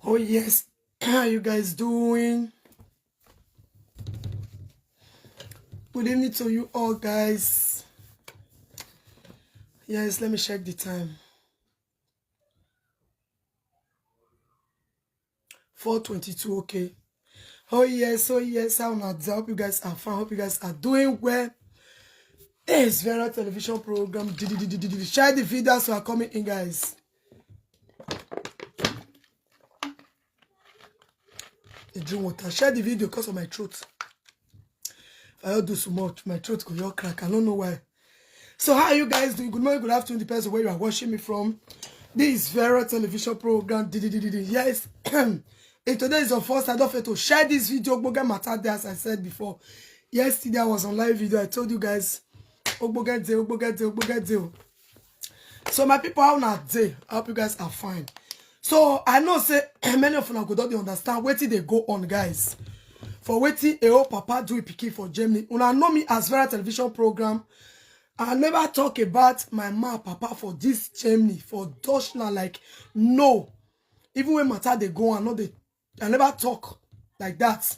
Oh yes, how you guys doing? Good evening to you all, guys. Yes, let me check the time. 4:22. Okay. Oh yes, how not? I hope you guys are fine. I hope you guys are doing well. It's Vera television program. Share the videos so are coming in, guys. Drink water. Share the video because of my throat. If I don't do so much, my throat could all crack. I don't know why. So how are you guys doing? Good morning, good afternoon, depends on where you are watching me from. This is Vera television program. Yes. And today is our first. I don't feel to share this video. As I said before. Yesterday I was on live video. I told you guys. So my people, how not day? I hope you guys are fine. So I know say many of you don't understand where they go on, guys. For waiting a old papa do picky for Germany. Una know me as Vera television program. I never talk about my ma papa for this Germany, for Deutschland, like no. Even when matter they go, I never talk like that.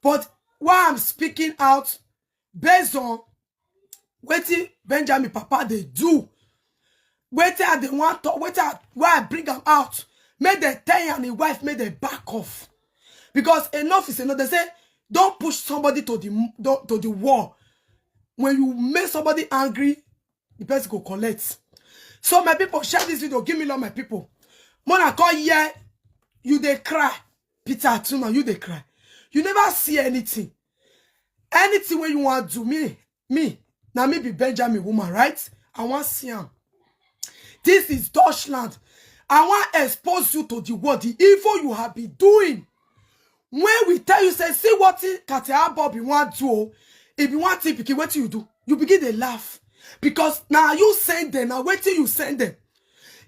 But why I'm speaking out based on waiting Benjamin papa they do. Waiting they want to waiting why I bring them out. Make the tell and the wife make the back off. Because enough is enough. They say don't push somebody to the wall. When you make somebody angry, the person go collect. So my people, share this video. Give me love, my people. Mona call here, you they cry. Peter Tuna, you they cry. You never see anything. Anything when you want to do, me. Now me be Benjamin woman, right? I want to see him. This is Deutschland. I want to expose you to the world, the evil you have been doing. When we tell you, say, see what Katia Bobby want to do. If you want to begin, what do? You begin to laugh. Because now you send them, now wait till you send them.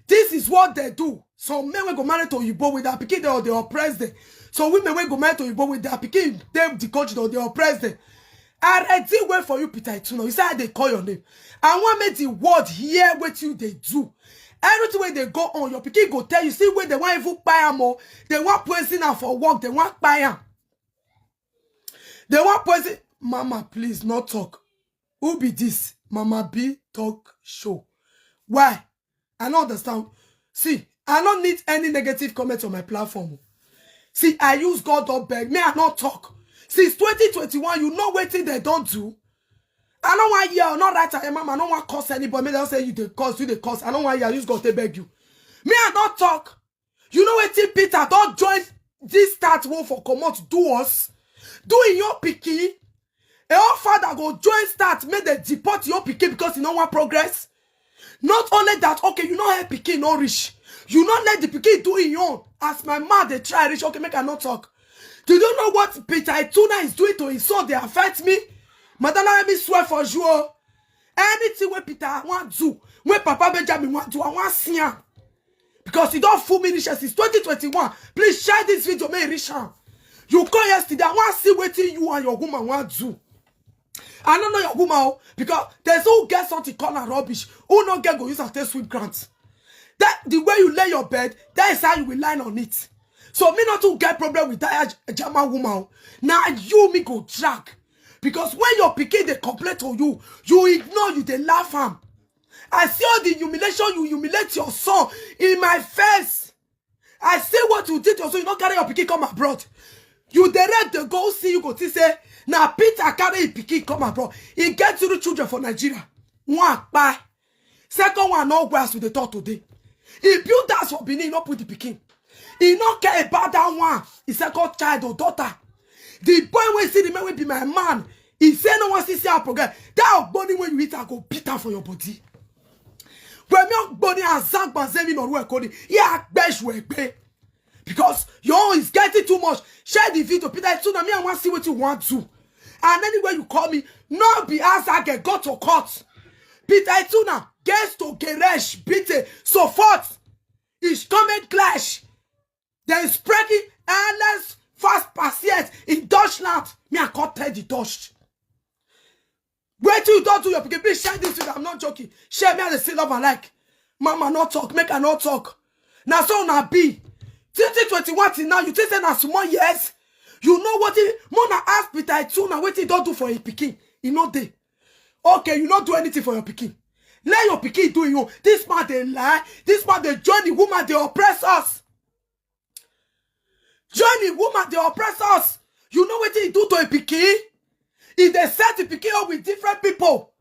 This is what they do. Some men will go married to Igbo with their pikin, or they oppress them. Some women will go married to Igbo with their pikin, them the country, or they oppress them. I did wait for you, Peter Ituno. You say how they call your name. I want me the word here what you they do. Everything when they go on, your pikin go tell you, see where they want even buy more. They want poison for work, they want buy them. They want poison. Mama, please, not talk. Who be this? Mama B talk show. Why? I don't understand. See, I don't need any negative comments on my platform. See, I use God or beg. Me, I not talk. Since 2021, you know what they don't do. I don't want you, not right at mama. I don't want to curse anybody. Me, they'll say you the cause, you the cause. I don't want you, I use God to beg you. Me, I not talk. You know what, Peter, don't join this start one for come out do us. Do in your picky. A old father go join start, make them deport your pikin because you don't want progress. Not only that, okay, you know help pikin no rich. You not let the pikin do in your own. As my mom they try rich, okay, make her not talk. Do you know what Peter Ituna is doing to his son? They affect me. Madonna, let me swear for you. Anything where Peter want to, where Papa Benjamin want to, I want to see him. Because he don't fool me rich since 2021. Please share this video, may rich him. You call yesterday, I want to see what you and your woman want to do. I don't know your woman because there's who get something called a rubbish. Who not get go use and take sweet grants. That the way you lay your bed, that is how you will lie on it. So me not to get problem with that German woman. Now you me go drag. Because when your pikin they complain to you, you ignore you, they laugh am. I see all the humiliation you humiliate your son in my face. I see what you did to your son, you not carry your pikin come abroad. You direct the go see you go to say, now Peter carry his pikin come abroad. He get 0 children for Nigeria. One bye. Second one, no grass with the thought today. He built that for Benin, not put the pikin. He not care about that one. His second child or daughter. The boy when see the man will be my man. He say no one see our program. That body when you eat, I go beat her for your body. When your body has zank bazemi or work on it, yeah, besh work pay. Because your own is getting too much. Share the video, Peter. Soon me, I want to see what you want to. And anywhere you call me, not be as I get go to court. Peter Ituna gets to Geresh, Bitte, so forth. Is coming clash. Then spreading endless fast passiert in Deutschland. Me, I can't tell the Dutch. Wait till you don't do your pikin. Please share this video. I'm not joking. Share me as a still love and like. Mama, not talk. Make her not talk. Now, so now be. 2021 till now, you think say na small years. You know what it Mona ask Peter Tuna what he don't do for a pikin. You know they. Okay, you not do anything for your pikin. Let your pikin do you. This man they lie. This man they join the woman they oppress us. Join the woman they oppress us. You know what he do to a pikin? If they set the pikin up with different people,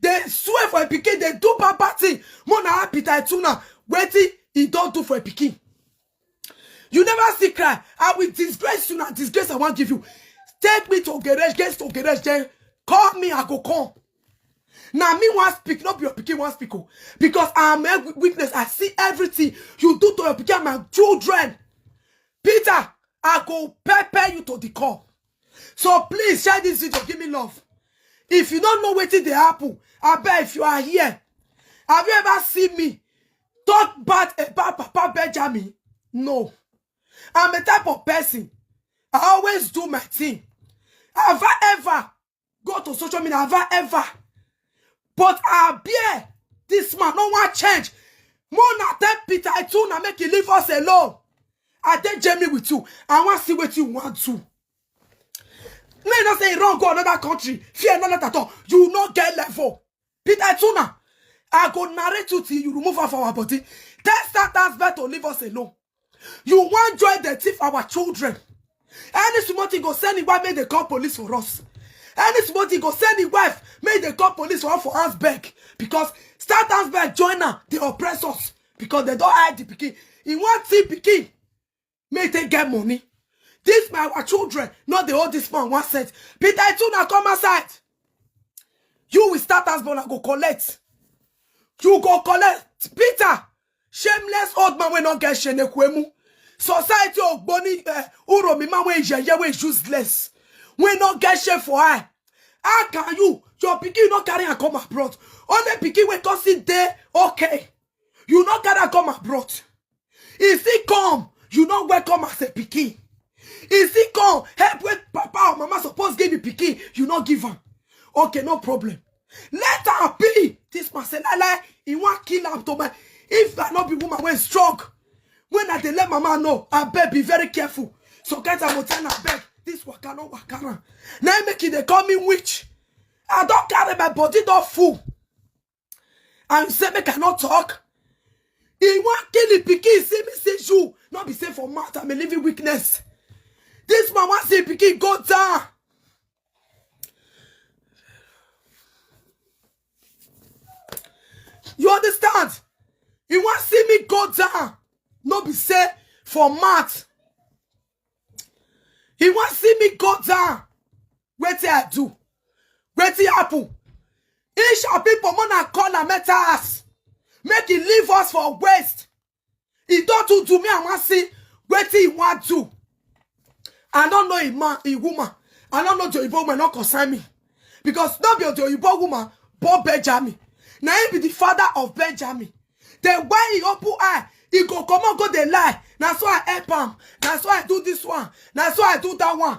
they swear for a pikin, they do bad thing. Mona Peter Tuna what he don't do for a pikin. You never see cry. I will disgrace you now. Disgrace I won't give you. Take me to garage, get to garage, then call me, I go come. Now me want speak, not your pikin want speak. Because I am a witness. I see everything you do to your pikin, my children. Peter, I go prepare you to the call. So please share this video, give me love. If you don't know what they happen, I bet if you are here, have you ever seen me talk bad about Papa Benjamin? No. I'm a type of person. I always do my thing. Have I ever go to social media? Have I ever? But I bear this man. No one change. Mona tell Peter I too now make you leave us alone. I take Jamie with you. I want to see what you want to. No, you not say you don't go another country. Fear not at all. You not get level. Peter Tuna, I go narrate you till you remove her from our body. Test that's better to leave us alone. You want join the thief our children. Any small thing go send the wife, make they call police for us. Any small thing go send the wife, make they call police for us for us back. Because start us back, join her, they oppress us. Because they don't hide the pikin. In one thing pikin, make they get money. This my our children, not the old this man one set. Peter Tuna come outside. You will start us born and go collect. You go collect. Peter, shameless old man will not get shene kwemu. Society of Bonnie Uro mi man we useless. We not get shame for her. How can you? Your pikin not carry and come abroad. Only pikin we can sit there, okay. You not carry and come abroad. If he come, you not welcome as a pikin. If he come, help with papa or mama supposed give you pikin, you not give her. Okay, no problem. Let her be. This man say, like, he want kill her to me. If I not be woman when strong, when I let mama know, I beg be very careful. So guys, I will tell her beg. This wakano wakana. Now make it they call me witch. I don't carry my body don't fool. And you say me cannot talk. He want kill the pikin. See me say you. Not be safe for mouth. I'm a living weakness. This man want see pikin go down. You understand? He want see me go down. No be say for math. He want see me go down. What I do? What happen? Each of people wanna call and meet us. Make it leave us for waste. He don't do me. I want see what he want to. I don't know a man, a woman. I don't know the woman not concern me. Because not be the woman, but Benjamin. Now he be the father of Benjamin. Then why he open eye, he go come on go the lie. That's why I help him. That's why I do this one. That's why I do that one.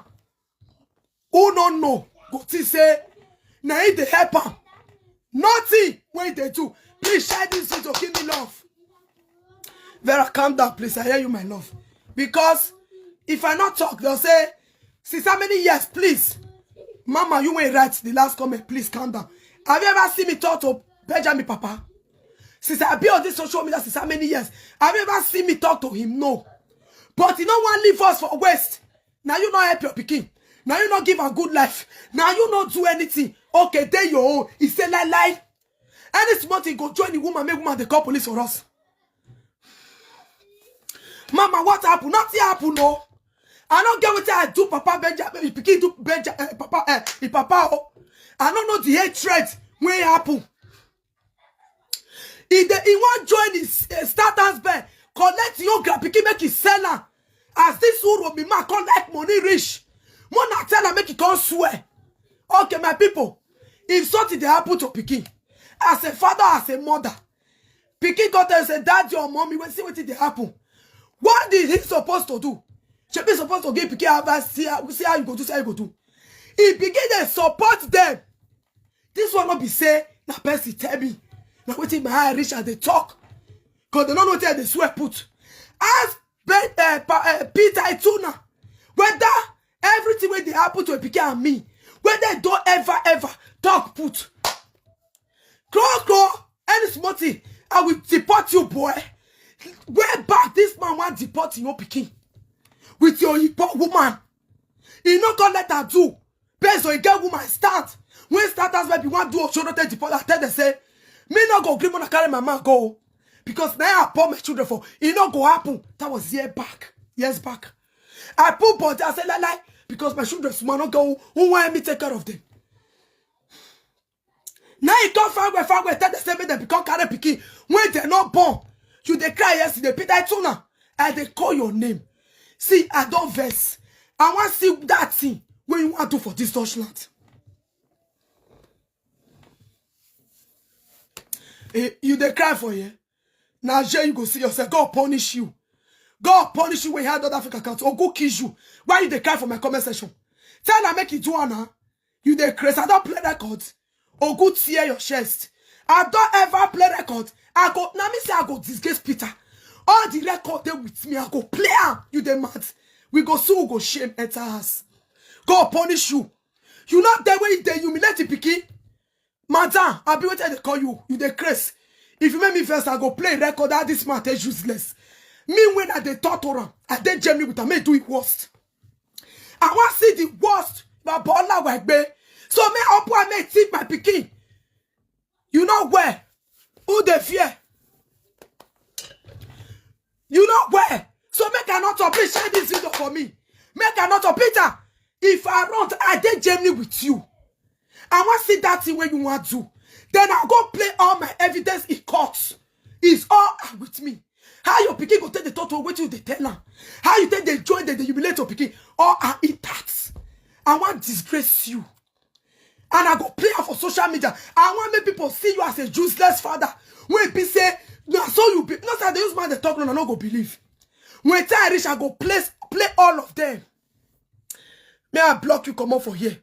Who don't know? Go to say, now he they help him. Nothing when they do. Please share this video, give me love. Vera, calm down, please. I hear you, my love. Because if I not talk, they'll say, since how many years, please. Mama, you ain't right. The last comment, please calm down. Have you ever seen me talk to Benjamin Papa? Since I be on this social media since how many years? Have you ever seen me talk to him? No. But he don't want to leave us for waste. Now you not help your pikin. Now you not give a good life. Now you not do anything. Okay, there your own. He say lie. Any small thing go join the woman, make woman they call police for us. Mama, what happened? Nothing happened, no. I don't get what I do, Papa Benjamin. Pikin do Benjamin, Papa, Papa. Oh. I don't know the hatred when it happen. He want join his starters bed, collect your grab, pikin make it seller. As this will be man collect money rich. Mona tell her make it come swear. Okay, my people, if something they happen to pikin, as a father, as a mother, pikin got and say, dad, your mommy, when see what did they happen. What did he supposed to do? She be supposed to give pikin advice, see how you go do, see how you go do. He begin to support them. This one not be say, na person tell me. Now waiting my eye reach and they talk. Because they don't know what they swear put. As Peter Ituna. Whether everything when they happen to a pikin and me, whether they don't ever talk put. Crow, any smarty, I will deport you, boy. Where back this man want deport your pikin with your hip woman. He not gonna let her do. Based on a girl woman start. When starters maybe want to do a show not deport, I tell them say, me not go green when carry my man go. Because now I bought my children for it not go happen. That was years back. I put body, I said like because my children small not go who want me take care of them. Now you come far away, tell the same they become carry pikin. When they're not born, you they cry yesterday, Peter Ituna, and they call your name. See, I don't vex. I want to see that thing when you want to do for this Deutschland. You they cry for you. Now you go see yourself. God punish you. God punish you when you had other African accounts. Or go kill you. Why you they cry for my comment section? Tell her make it do Anna. You they crazy. I don't play records. Or go tear your chest. I don't ever play records. I go now me say I go disgrace Peter. All the record they with me, I go play am. You they mad. We go sue, go shame enter us. God punish you. You not there when they humiliate the pikin. Madam, I'll be waiting to call you. You the crazy. If you make me first, I go play record that this man is useless. Me when I dey torture him, I dey Germany with him, I do it worst. I want to see the worst. My baller like me. So me up and me take my pikin. You know where? Who they fear? You know where? So make I not please share this video for me. Make I not Peter. If I run, I dey Germany with you. I want to see that thing when you want to. Then I'll go play all my evidence in court. It's all with me. How your pikin go take the total what you they tell her. How you take the joy that you jubilate your pikin. All are in tax. I want to disgrace you. And I go play her for social media. I want make people see you as a useless father. When people say, no, so you be not that they use man they talk, no, I don't go believe. When time reach, I go play all of them. May I block you, come on for here.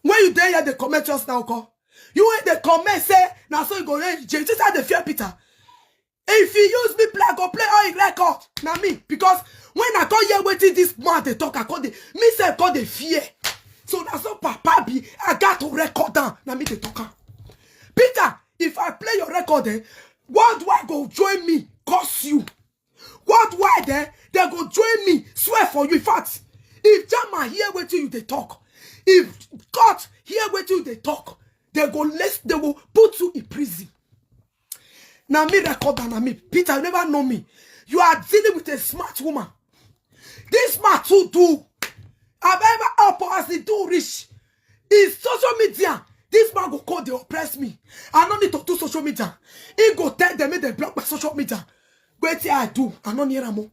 When you there, hear the comment just now, call. You ain't the comment say, now so you go there, this is how they fear Peter. If you use me play, I go play all in record. Now me, because when I come here waiting this man they talk, I call the me say I call the fear. So now so papa be, I got to record down. Now me they talk. Peter, if I play your record then, worldwide go join me, curse you. Worldwide then, they go join me, swear for you. In fact, if Jama hear waiting you they talk. If God hear what you they talk, they will put you in prison. Now me record and me. Peter, you never know me. You are dealing with a smart woman. This smart to do. I've ever up as they do rich. Is social media. This man go call they oppress me. I don't need to do social media. He go tell them they block my social media. Wait till I do. I don't hear more.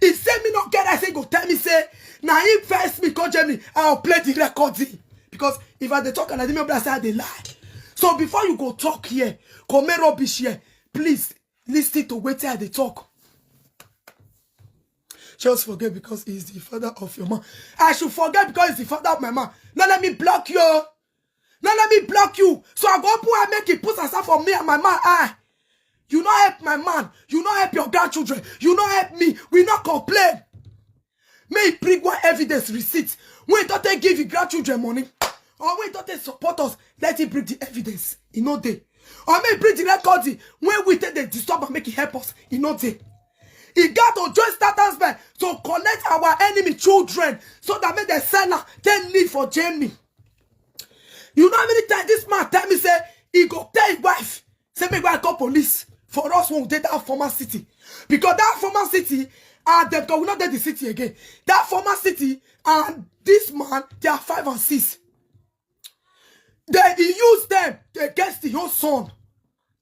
He said me not get I say go tell me say now he first me call Germany I'll play the recording because if I dey talk and I didn't say I dey lie. So before you go talk here, come rubbish here, please listen to wait till they talk. Just forget because he's the father of your man. I should forget because he's the father of my man. Now let me block you. Now let me block you. So I go up and make it put aside for me and my man. You not help my man. You not help your grandchildren. You not help me. We not complain. May bring one evidence receipt. When don't they give you grandchildren money? Or when don't they support us? Let it bring the evidence. In no day. Or may bring the recording. When we take the disturb and make it help us. In no day. He got to join status bank to collect our enemy children. So that make the seller then leave for Germany. You know how many times this man tell me say he go tell his wife. Say me go and call police. For us, we will take that former city. Because that former city, because we not get the city again. That former city and this man, they are 5 and 6. He used them against the whole son.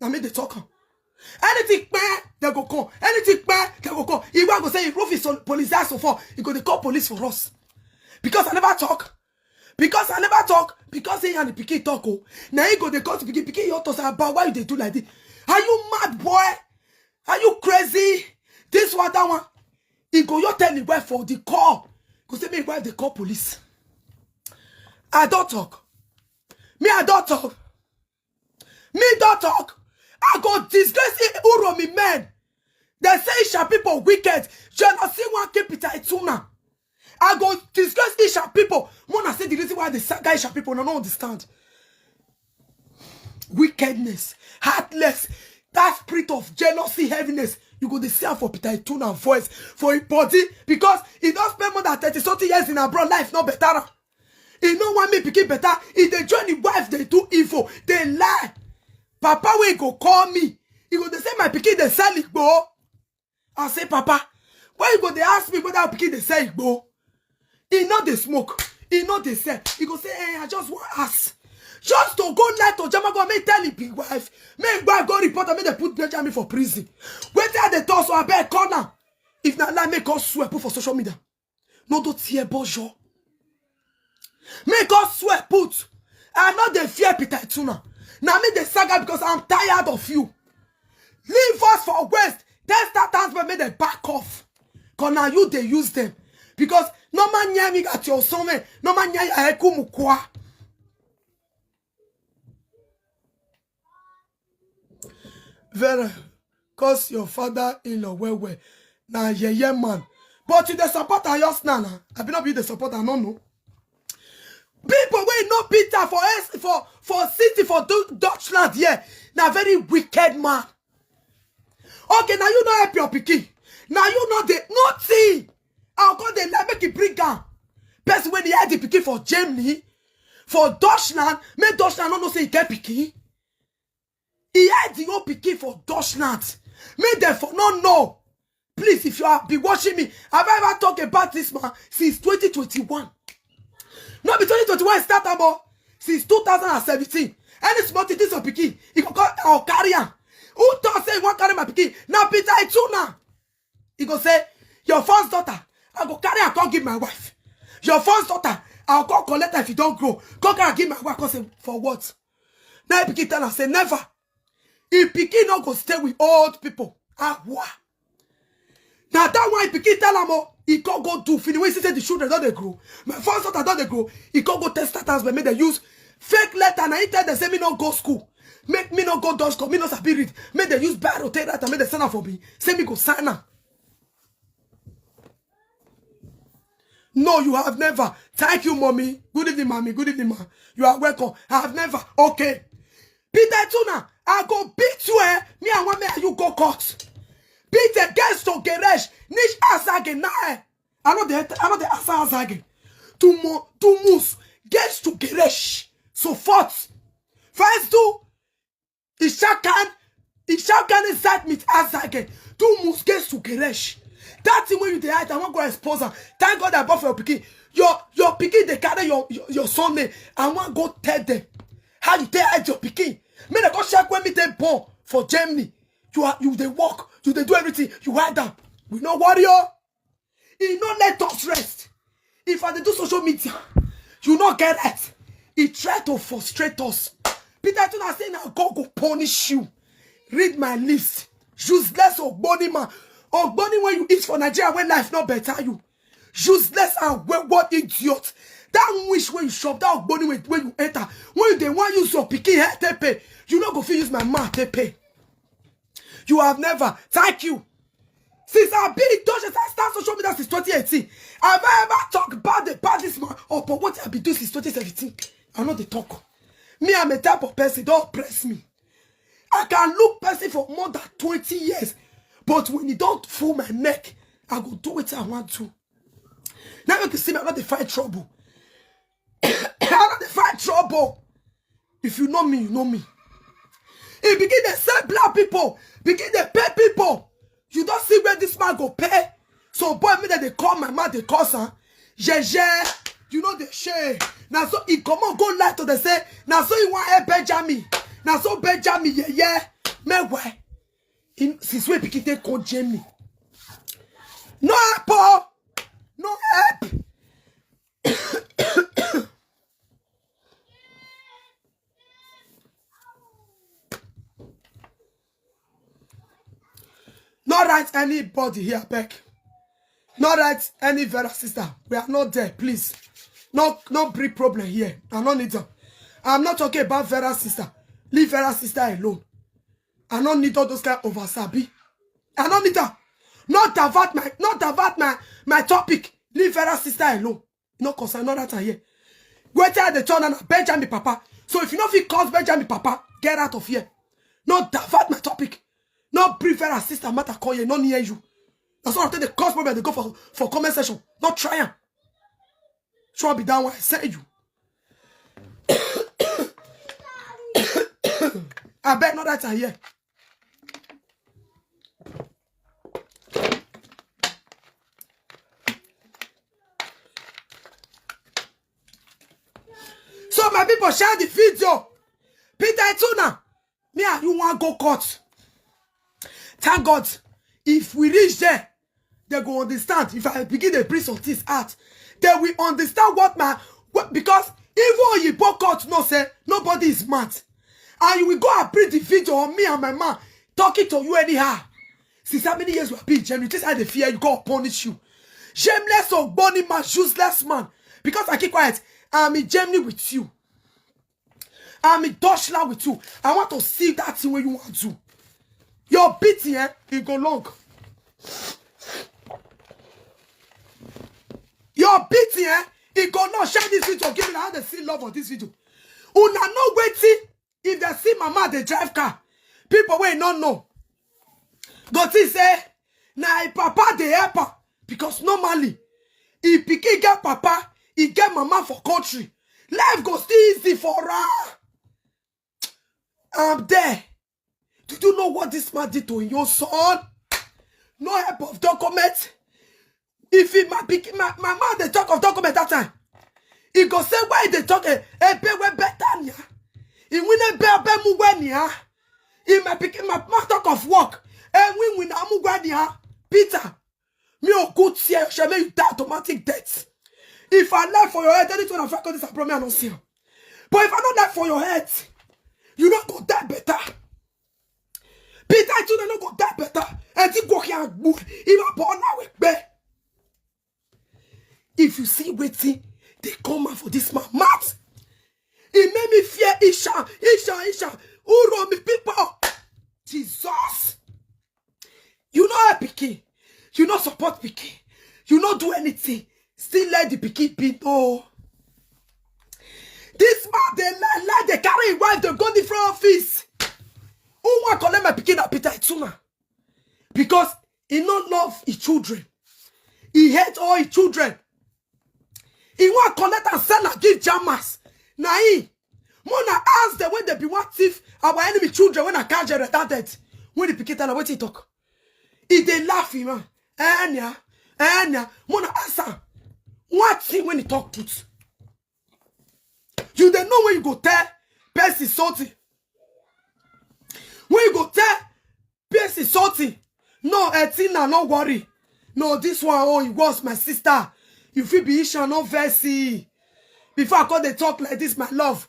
Now make the talk. Anything bad, they go come. Anything bad, they go come. He will go say, roof is on police so far. He go to call police for us. Because I never talk. Because I never talk. Because he and the pikin talk. Now he go to call the pikin. You talk about why they do like this. Are you mad, boy? Are you crazy? This one, that one. He go, you tell me where for the call. Go say me where they call police. I don't talk. Me, I don't talk. Me don't talk. I go disgrace Uromi men. They say Isha people wicked. Jealousy one keep it Ituna. I go disgrace Isha people. Mona say the reason why the saga Isha people don't understand. Wickedness, heartless, that spirit of jealousy, heaviness. You go to see for Peter Ituna voice for a body because he don't spend more than 30-something years in abroad. Life not better. He don't want me to get better. If they join the wife, they do evil. They lie. Papa will go call me. He go to say my pikin they sell it, bro. I say, Papa, why you go they ask me whether I pikin they sell it, bro? He know they smoke. He know they sell. He go say, hey, I just want ask. Just to go lie to Jama go make tell the big wife. Make go report and make they put Benjamin for prison. Wait till they talk so I bet corner. If not lie, make us swear put for social media. No don't hear bonjour. Make us swear put. I know they fear Peter Ituna. Now me the saga because I'm tired of you. Leave us for West. Test that times but make them back off. Cause now you they use them. Because no man nyami at your son. No man nyami ahekumukwa. Vera, cause your father-in-law well. Now yeah man. But you the support are yours now. I be not be the support, I don't know. People wey no Peter for city for Dutchland here. Now very wicked man. Okay, now you know help your pikin. Now you know the nothing. I'll go the let make it bring down. Person when he had the pikin for Germany, for Dutchland, make Dutchland no say he get pikin. He had the old pikin for Dutchland. Make them for no know. Please, if you have been watching me, have I ever talked about this man since 2021? Not be 2021 start about since 2017. Any small thing of pikin, he go call or carry him. Who thought say he want carry my pikin? Now Peter Ituna. He go say, your first daughter, I go carry and come give my wife. Your first daughter, I'll go collect her if you don't grow. Go carry and give my wife. Cause say, for what? Now pikin tell her say never. If pikin not go stay with old people. Ah what? Now that why pikin tell him he can't go do finish. When he say the children don't they grow. My first daughter don't they grow. He can't go test status but make they use fake letter. Now he tell them say me not go school. Make me not go Dutch school. Me not sabi read. Make they use bad take that and make they send her for me. Say me go sign her. No, you have never. Thank you, mommy. Good evening, mommy. Good evening, ma. You are welcome. I have never. Okay. Peter Ituna, I go beat you, eh? Me and one man, you go court. Peter gets to garage. Nish asage na eh. I know the asage. To moose gets to garage. So forth. First do. Ishakan inside me asage. To moose gets to garage. That thing when you hide, I want to go expose her. Thank God I bought for your pikin. Your pikin they carry your son name. I want to go tell them how you take hide your pikin. Me they go check when me they born for Germany. You they walk, you they do everything. You hide them. We no warrior. He no let us rest. If I do social media, you not get it. He try to frustrate us. Peter Ituna say now God go punish you. Read my list. Useless or body man. Or bunny when you eat for Nigeria when life not better you. Useless and what idiot. That wish when you shop, that bunny when you enter. When they want use your picky head to pay. You not go feel use my mouth to pay. You have never. Thank you. Since I've been in Dutch, I start social media since 2018. Have I ever talked about the bad this man or for what I've been doing since 2017? I know the talk. Me, I'm a type of person, don't press me. I can look person for more than 20 years. But when you don't fool my neck, I go do what I want to. Now you can see me, I'm not the fight trouble. I'm not the fight trouble. If you know me, you know me. If begin to sell black people, begin to pay people. You don't see where this man go pay. So boy, me that they call my man, they call her. You know the share. Now so he come on, go lie to the say. Now so he want a Benjamin. Now so Benjamin, yeah. Me why? Since we pick it called Germany. No help! No help! Not right anybody here, Beck. Not right any Vera sister. We are not there, please. No big problem here. I don't need them. I'm not talking about Vera sister. Leave Vera sister alone. I don't need all those kind of oversabi. I don't need that. Not divert my topic. Leave Vera's sister alone. No concern, not that I hear. Wait till the turn and Benjamin Papa. So if you know if he calls Benjamin Papa, get out of here. Not divert my topic. Not brief Vera's sister matter call you, not near you. That's why I take the cause problem they go for comment section. Not try him. Sure be down when I say you. I bet not that I hear. So my people share the video. Peter Tuna. Me and you want go court. Thank God. If we reach there, they go understand. If I begin the priest of this art, they will understand because even you both court no say nobody is mad. And you will go and print the video on me and my man talking to you anyhow. Since how many years we have been genuine, this is how they fear you, God punish you. Shameless or bony man, useless man. Because I keep quiet, I'm in Germany with you. I'm in Deutschland with you. I want to see that thing where you want to. Your beating, it go long. Your beating, it go long. Share this video, give me how they see love on this video. Una no waiting. If they see mama they drive car, people will not know. But he say, nah, papa they help her. Because normally, if pikin get papa, he get mama for country. Life goes still easy for her. I'm there. Did you know what this man did to your son? No help of document. If he my mama they talk of document that time, he go say why they talk a better. He win a bear mugwania. He my picking my talk of work. And win a mugwania. Peter, me o good see shall make you die automatic death. If I left for your head, anything of record this I promise I don't see. But if I not left for your head, you don't go die better. Peter, you don't go die better. And you go here and move. Even born now with bear. If you see waiting, they come out for this man. Matt. It made me fear Isha. Who run me people? Jesus. You know a picky. You not support picky. You not do anything. Still let the picky be. No. This man, they carry his wife, they go different office. Who want to collect my picky that Peter Itsuna? Because he not love his children. He hates all his children. He want to collect and sell and give jammers. Now he, Mona ask them when they be what if our enemy children when I can't get retarded. When the picket and what he talk. If they laugh him, Mona answer. What thing when he talk truth? You don't know when you go tell Percy salty. When you go tell Percy salty. No, Etina, no worry. No, this one, oh, it was my sister. You feel be Isha, no Versi. Before I call they talk like this, my love.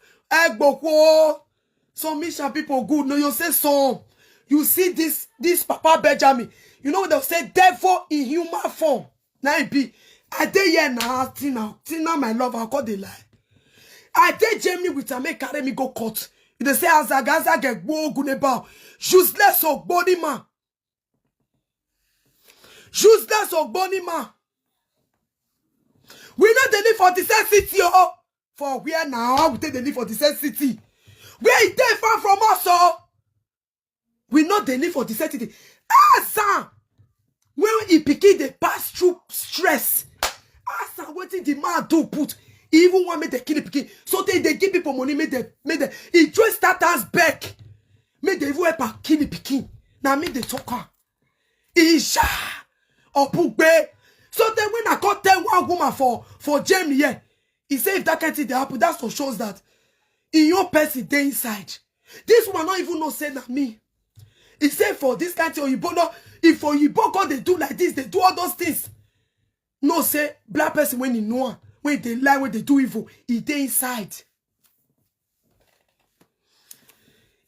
Some Misha people good. No, you say so. You see this Papa Benjamin. You know what they'll say? Devil in human form. Now it be. I did here now, Tina, my love, I'll call they lie. I did Germany with a make carry me go court. They say Azagaza get go guneba. Useless of body man. Useless of body man. We not the live for the same city, oh. For where now? We take the live for the same city. Where is they far from us, oh? We not the live for the same city. Asa! When he begin they pass through stress. Asa, what did the man do put? He even want me to kill the so they give people money, made the he just start us back. Made the even help kill the pikin. Now me the talker. Isha or Pugbe. So then when I got tell one woman for Jamie, yeah, he said if that can't see the happen, that's what shows that in your person they inside. This woman not even know say that me. He said for this kind of Oyibo, no, if for Oyibo God they do like this, they do all those things. No say black person when he know when they lie, when they do evil, he they inside.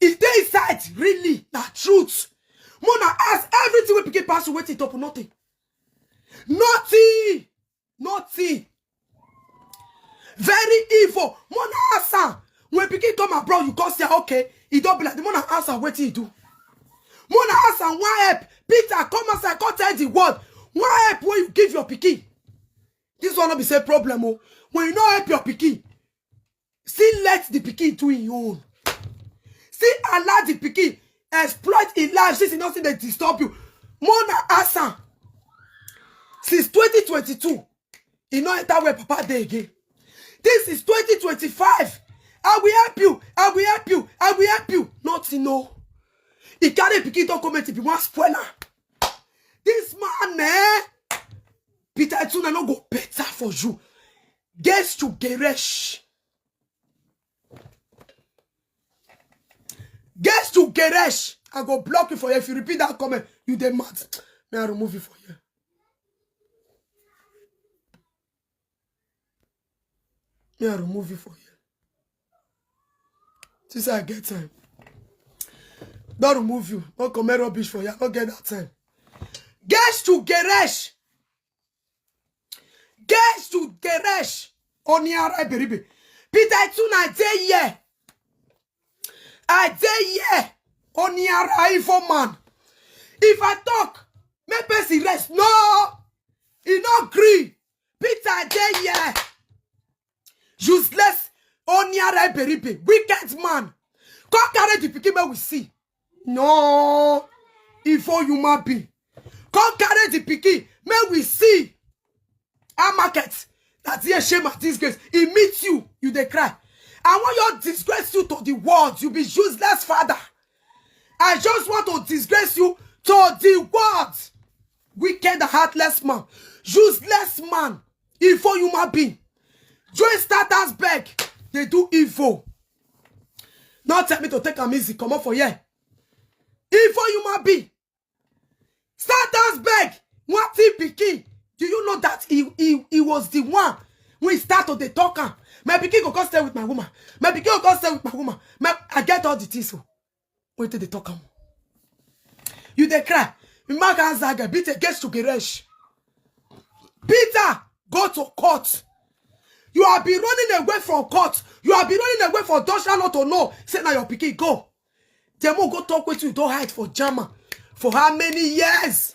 If they inside, really, that truth. Mona ask everything we begin pass away it up nothing. Nothing. Nothing. Very evil. Mona answer. When begin come abroad, you can't say, okay, he don't be like the Mona answer, what he do? Mona ask and one help. Peter, come outside, come tell the word. One help when you give your pikin. This one not be say problem. Oh. When you not help your pikin, still let the pikin do your own. Still allow the pikin exploit in life since it's nothing that disturb you. Mona Asa, since 2022, you know enter where Papa dey again. This is 2025. I will help you. I will help you. I will help you. Nothing, no. He carry pikin don't come to be one spoiler. This man, Peter, it's not go better for you. Guess to Geresh. Guess to Geresh. I go block you for you. If you repeat that comment, you dey mad. May I remove you for you? May I remove you for you? Since I get time. Don't remove you. Don't comment rubbish for you. I don't get that time. Guess to Geresh. Guess to Geresh. Oniara beribe. Peter Ituna, I dey here. I dey here. Oniara evil man. If I talk, make person rest. No. He not agree. Peter, I dey here. Useless. Oniara beribe. Wicked man. Come carry the pikin we see. No. Evil human being. Come carry the pikin. May we see. Our market. That's the shame of disgrace. He meets you. You they cry. I want you to disgrace you to the world. You be useless father. I just want to disgrace you to the world. Wicked and heartless man. Useless man. Evil human being. Join starters beg. They do evil. Not tell me to take a easy. Come up for here. Evil human being. Starters beg. What he pikin? Do you know that he was the one when he started the talker? My pikin go stay with my woman. My pikin go stay with my woman. I get all the things. Wait till they talk. You they cry. Zaga Peter gets to Geresh. Peter, go to court. You have been running away from court. You have been running away from Dosha not to know. Say now your pikin go. They won't go talk with you. Don't hide for Jama. For how many years?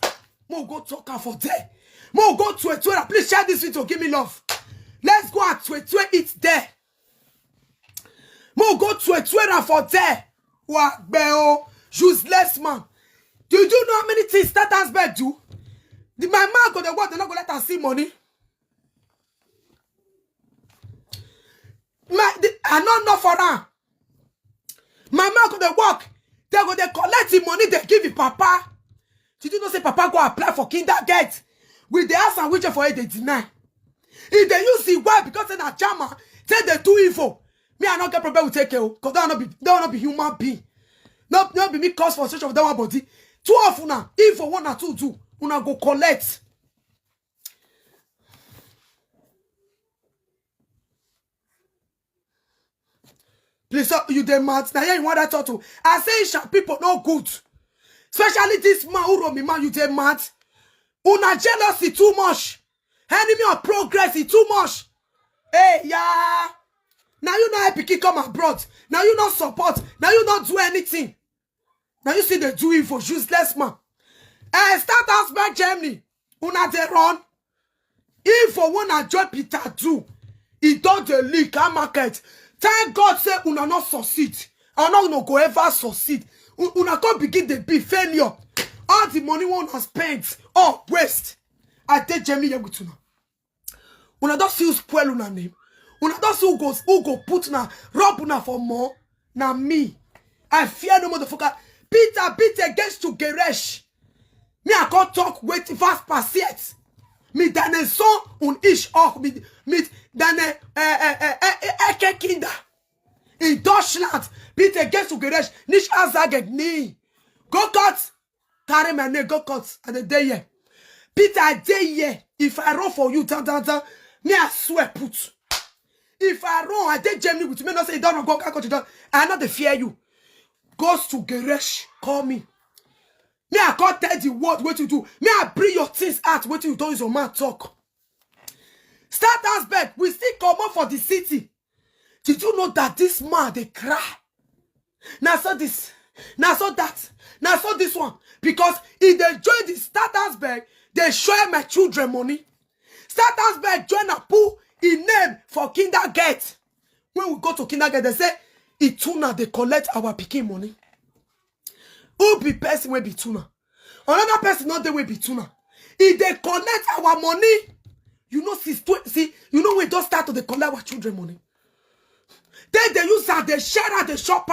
Mo go talk her for there. Mo go to a Twitter. Please share this video. Give me love. Let's go at Twitter. It's there. Mo go to a Twitter for there. What beo? Useless man. Do you know how many things starters beg do? My man go to work. They're not gonna let us see money. I don't know for her. My man go to work. They go they collect the money they give you, Papa. Did you know say Papa go apply for kindergarten? With the ask and which for it they deny. If they use the word because they're not Jama, say they do evil. Me I not get problem with take care because they not be human being. Not be me cause for such of that one body. Two of una, evil one or two do, una go collect. Please, you demand. Now you want that talk to. I say people no good. Especially this man who wrote me, man, you demand. Una jealousy too much. Enemy of progress is too much. Hey, yeah. Now you know Epic come abroad. Now you not support. Now you don't do anything. Now you see the do it for useless man. Start us back Germany. Una they run. If for one a job Peter do, he don't the leak our market. Thank God say una not succeed. I not no go ever succeed. Una can't begin the be failure. All the money one has spent. Oh, waste. I take Germany here with una. Una don't see who spoil una name. Una don't see who go put na rob una for more. Na me. I fear no motherfucker. Peter gets to Geresh. Me I can't talk wait fast passiert. Me dane son un ish auch mit dane eke kinder. In Deutschland. Peter gets to Geresh. Nicht azageg nie. Go cut. Carry my name, go cut. And the day here. Peter, I day here. If I run for you, me I swear put. If I run, I did Germany with me. Not say don't go cut. I not the fear you. Goes to Geresh. Call me. Me I can't tell the word what you do. Me I bring your things out. What you do is your man talk. Start us back. We still come up for the city. Did you know that this man they cry? Now so this. Now so that. Now so this one. Because if they join the Startersburg, they share my children money. Startersburg join a pool in name for kindergarten. When we go to kindergarten, they say, Ituna, they collect our picking money. Who be person will be tuna? Another person not they will be tuna. If they collect our money, you know, see, you know, we don't start to collect our children money. Then they use that, they share at the shop.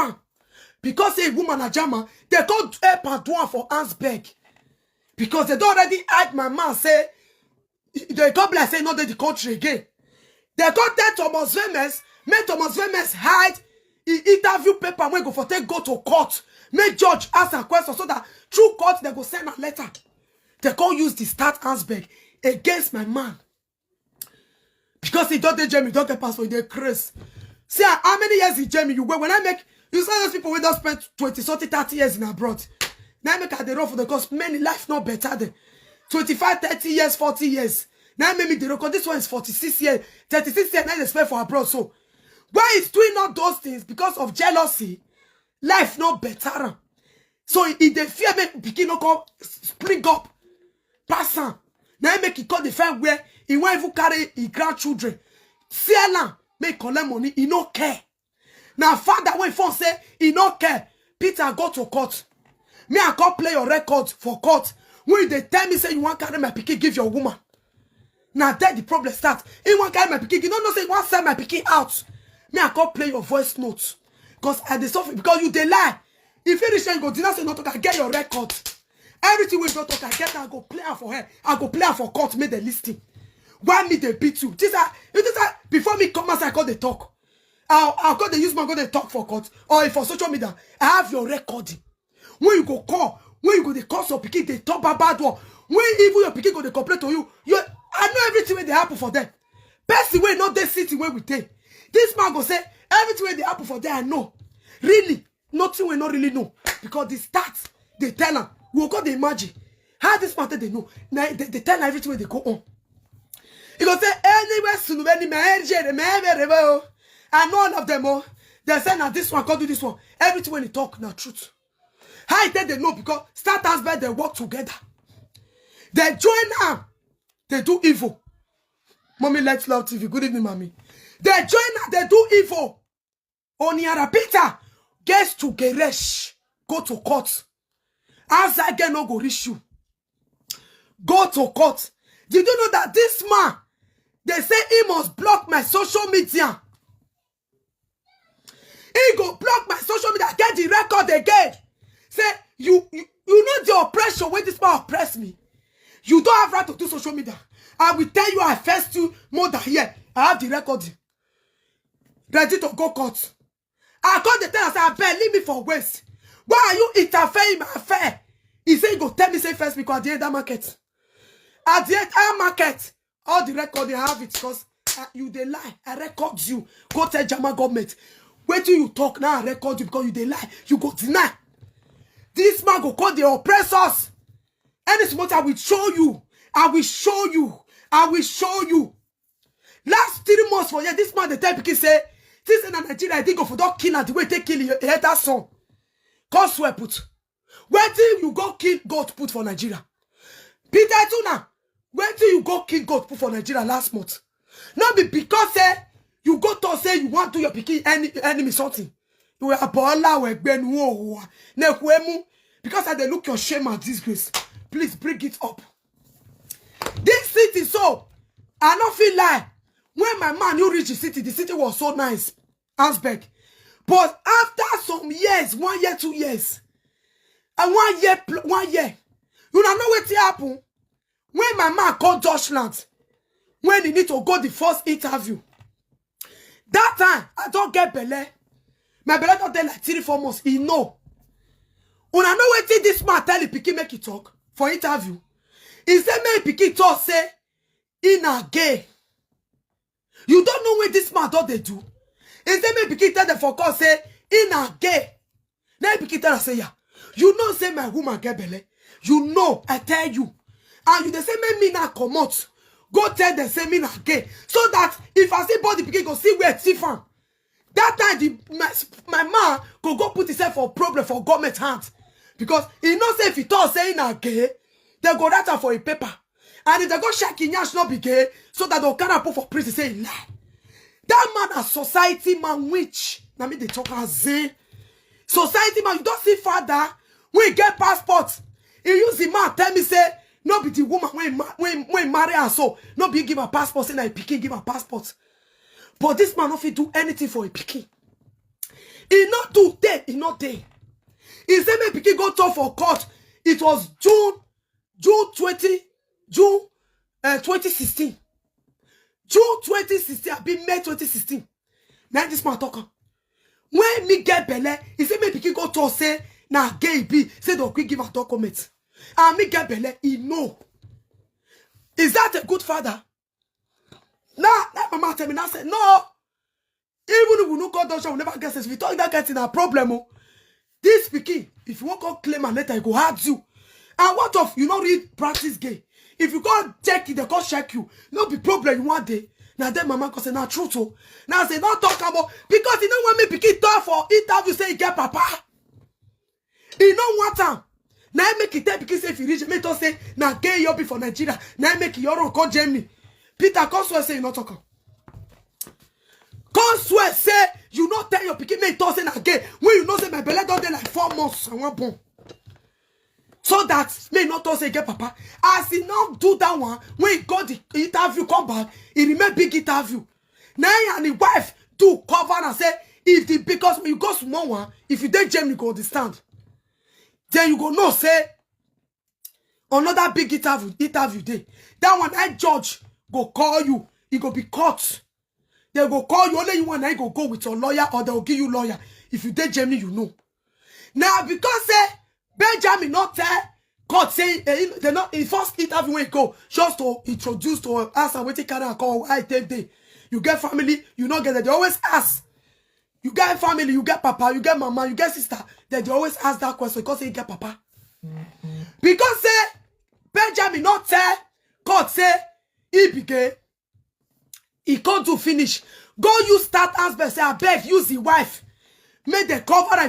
Because a woman a jama, they go help and do for Ansberg. Because they don't already had my man say, they go bless say not the country again. They got that Thomas Vemes, make Thomas Vemes hide interview paper when go for take go to court. Make judge ask a question so that through court they go send a letter. They go use the start Ansberg against my man. Because he don't get Jamie, don't get passport, they crazy. See how many years in Jamie you wait when I make you saw those people who don't spend 20, 30 years in abroad. Now I make at the road for the cost many life not better than 25, 30 years, 40 years. Now I make the record. This one is 46 years, 36 years. Now they spend for abroad. So why is doing all those things because of jealousy? Life not better. So if they fear me, begin to come spring up, pass on. Now I make it call the fair where he won't even carry his grandchildren. See now, make collect money. He no care. Now father when phone say he no care. Peter go to court. Me I can't play your record for court. When they tell me say you want carry my pikin, give your woman. Now that the problem starts. He want carry my pikin. You don't know say you want send my pikin out. Me I can't play your voice notes. Because I suffer because you they lie. If you reach and go dinner say not talk, I get your record. Everything we don't talk, I get I go play her for her. I go play her for court, make the listing. Why me they beat you? This before me come as I call the talk. I'll go the use my go the talk for court or for social media. I have your recording. When you go call, when you go the call your pikin, they talk bad one. When even your pikin go they complain to you, I know everything when they happen for them. Best way not they city where we take. This man go say everything when they happen for them. I know. Really, nothing we not really know because the stats they tell them. We go they imagine how this matter they know. Now they tell everything when they go on. He go say anywhere soon when the and none of them all. They say now this one can't do this one. Everything when they talk now truth. How I tell they know because starters by they work together. They join now. They do evil. Mommy Let's Love TV. Good evening, mommy. They join now. They do evil. Oniara Peter gets to Geresh. Go to court. As I get no go reach you. Go to court. Did you know that this man, they say he must block my social media. He go block my social media, get the record again. Say, you know the oppression when this man oppress me. You don't have right to do social media. I will tell you I first you more than here. I have the record. Ready to go court. I call the tell and say, I beg, leave me for waste. Why are you interfering in my affair? He say, go tell me say first because at the end of market. At the end of market, all the record they have it because you they lie. I record you. Go tell German government. Wait till you talk now, I record you because you they lie. You go deny. This man go call the oppressors. And this month I will show you. I will show you. I will show you. Last 3 months for you, this man the type pikin say, this in Nigeria, I think of don't kill and the way they kill your that son. Cause swear put. Wait till you go kill God put for Nigeria. Peter Tuna, wait till you go kill God put for Nigeria last month. Not be because you go to say you want to your pikin enemy something. You were a baller we benu nekwemu because I dey look your shame and disgrace. Please bring it up. This city so I not feel like when my man you reach the city was so nice, Ansberg. But after some years, 1 year, 2 years, and 1 year, 1 year, you don't know what happen. When my man called Deutschland, when he need to go the first interview, that time I don't get belly. My belly don't tell like 3-4 months. He know. When I know what this man tell the pikin make it talk for interview. He said make pikin talk say in a gay. You don't know what this man thought they do. He said make pikin tell them for call say in a gay. Then pikin tell her say yeah. You know say my woman get belly. You know I tell you. And you they say make me not come out. Go tell them say me not gay. So that if I see body pikin go see where it's from. That time my man go put himself for problem for government hands. Because he knows if he talk saying a gay, they go write for a paper. And if they go check in yash not be gay, so that they'll kind of put for prison say lie. That man a society man which now me they talk as society man, you don't see father when get passport. He use the man tell me say no be the woman when marry her so no be give a passport say na a pikin give a passport. But this man not fit do anything for a pikin. He not do there, he not there. He said me pikin go talk for court. It was June 2016. June 2016, I been May 2016. Now this man talk. When me get belle, he said me pikin go talk say na gay be say don't quick give a document. And me get belle, he know. Is that a good father? Nah, that mama tell me now say no. Even if we no go down, we never get this. We talk that getting a problem. Oh. This pikin, if you won't go claim and later, it go hurt you. And what of you not read practice gay? If you go check it, they go check you. No be problem you one day. Now then mama go say na truth. So now say not talk about because you know when me pikin talk for interview say he get papa. He no want time. Now make it tell because if you reach me to say na gay you be for Nigeria. Now make your own call Germany. Peter Coswell say you not talk. Coswell say you not tell your pikin me to say na gay when you know say my belly don dey like 4 months and one born. So that may not say get papa. As he not do that one, when he got the interview come back, he remain big interview. Now and the wife do cover and say if the because when you go small one, if you take Germany go understand. Then you go no say another big interview day. That one I judge go call you, he go be caught. They go call you, only you and I go with your lawyer or they'll give you lawyer. If you take Germany, you know. Now because say Benjamin not tell court say they not in first interview when you go just to introduce to answer what can I call I take day. You get family, you not get it. They always ask. You get family, you get papa, you get mama, you get sister. They always ask that question because they get papa. Because say Benjamin not tell court say he be gay. He can't do finish. Go use start husband say I beg use the wife. Make the cover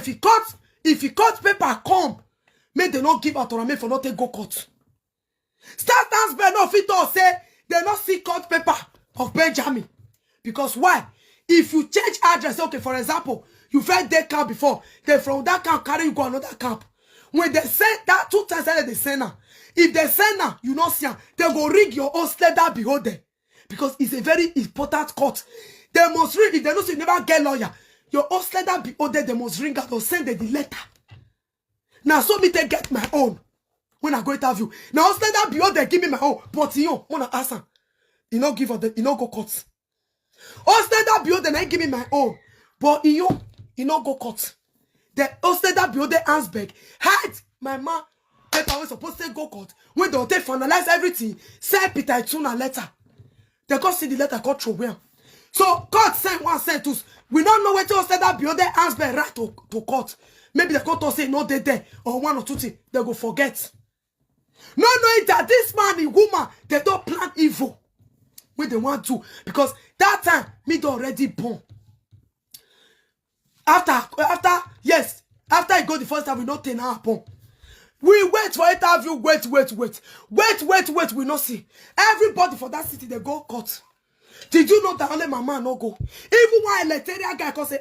if he cut paper come. Make they not give autonomy for not take go court. Start husband no fit all say they not see court paper of Benjamin. Because why? If you change address, okay, for example, you fed that camp before, then from that camp carry you go another camp. When they send that 2 times they send her. If they send her, you not see her, they go rig your own letter behold them. Because it's a very important court. They must ring, if they know you never get lawyer, your own letter behold them, they must ring out or send them the letter. Now, so me they get my own when I go interview. Now, letter behold they give me my own, but you wanna ask her, you know give her the, you know go court. Ostenda build then I give me my own. But you know go court. The Ostenda build the Ansberg had my man paper was supposed to go court. When they finalize everything, send Peter Ituna letter. They go see the letter got through well. So court send one send two. We don't know where to Ostenda build the Ansberg right to court. Maybe the court will say no they there or 1 or 2 things. They go forget. No knowing that this man and woman they don't plan evil. When they want to, because that time me they already born. After I go the first time we not 10 happen. We wait for interview, wait. We not see everybody for that city they go court. Did you know that only my man no go? Even one electoral guy can say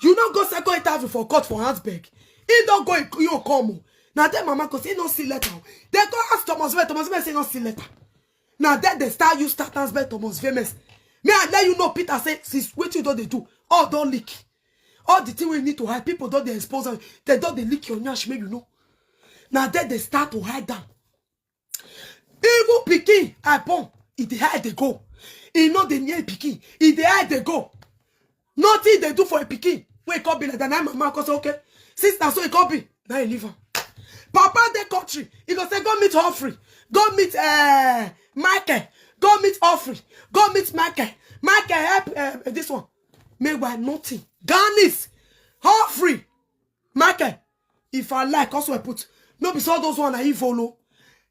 you not go second interview for court for Hansberg. He don't go you come. Now then mama cause he no see letter. They go ask Thomas say no see letter. Now that they start you start Hansberg Thomas famous. May I let you know Peter say since what you don't they do all don't leak. All the thing we need to hide people don't they expose them. They don't they leak your nyash make you know. Now that they start to hide them. Even Pikin I born if they hide they go. He know they near Pikin. If they hide they go. Nothing they do for a Pikin. When it can't be like that, now mama cause okay. Sister so it can't be. Now you leave her. Papa the country. He go say go meet Humphrey. Go meet Michael. Go meet Humphrey. Go meet Michael. Michael help this one. Make by nothing. Garnis. Humphrey. Michael. If I like also I put. No be so those one I follow.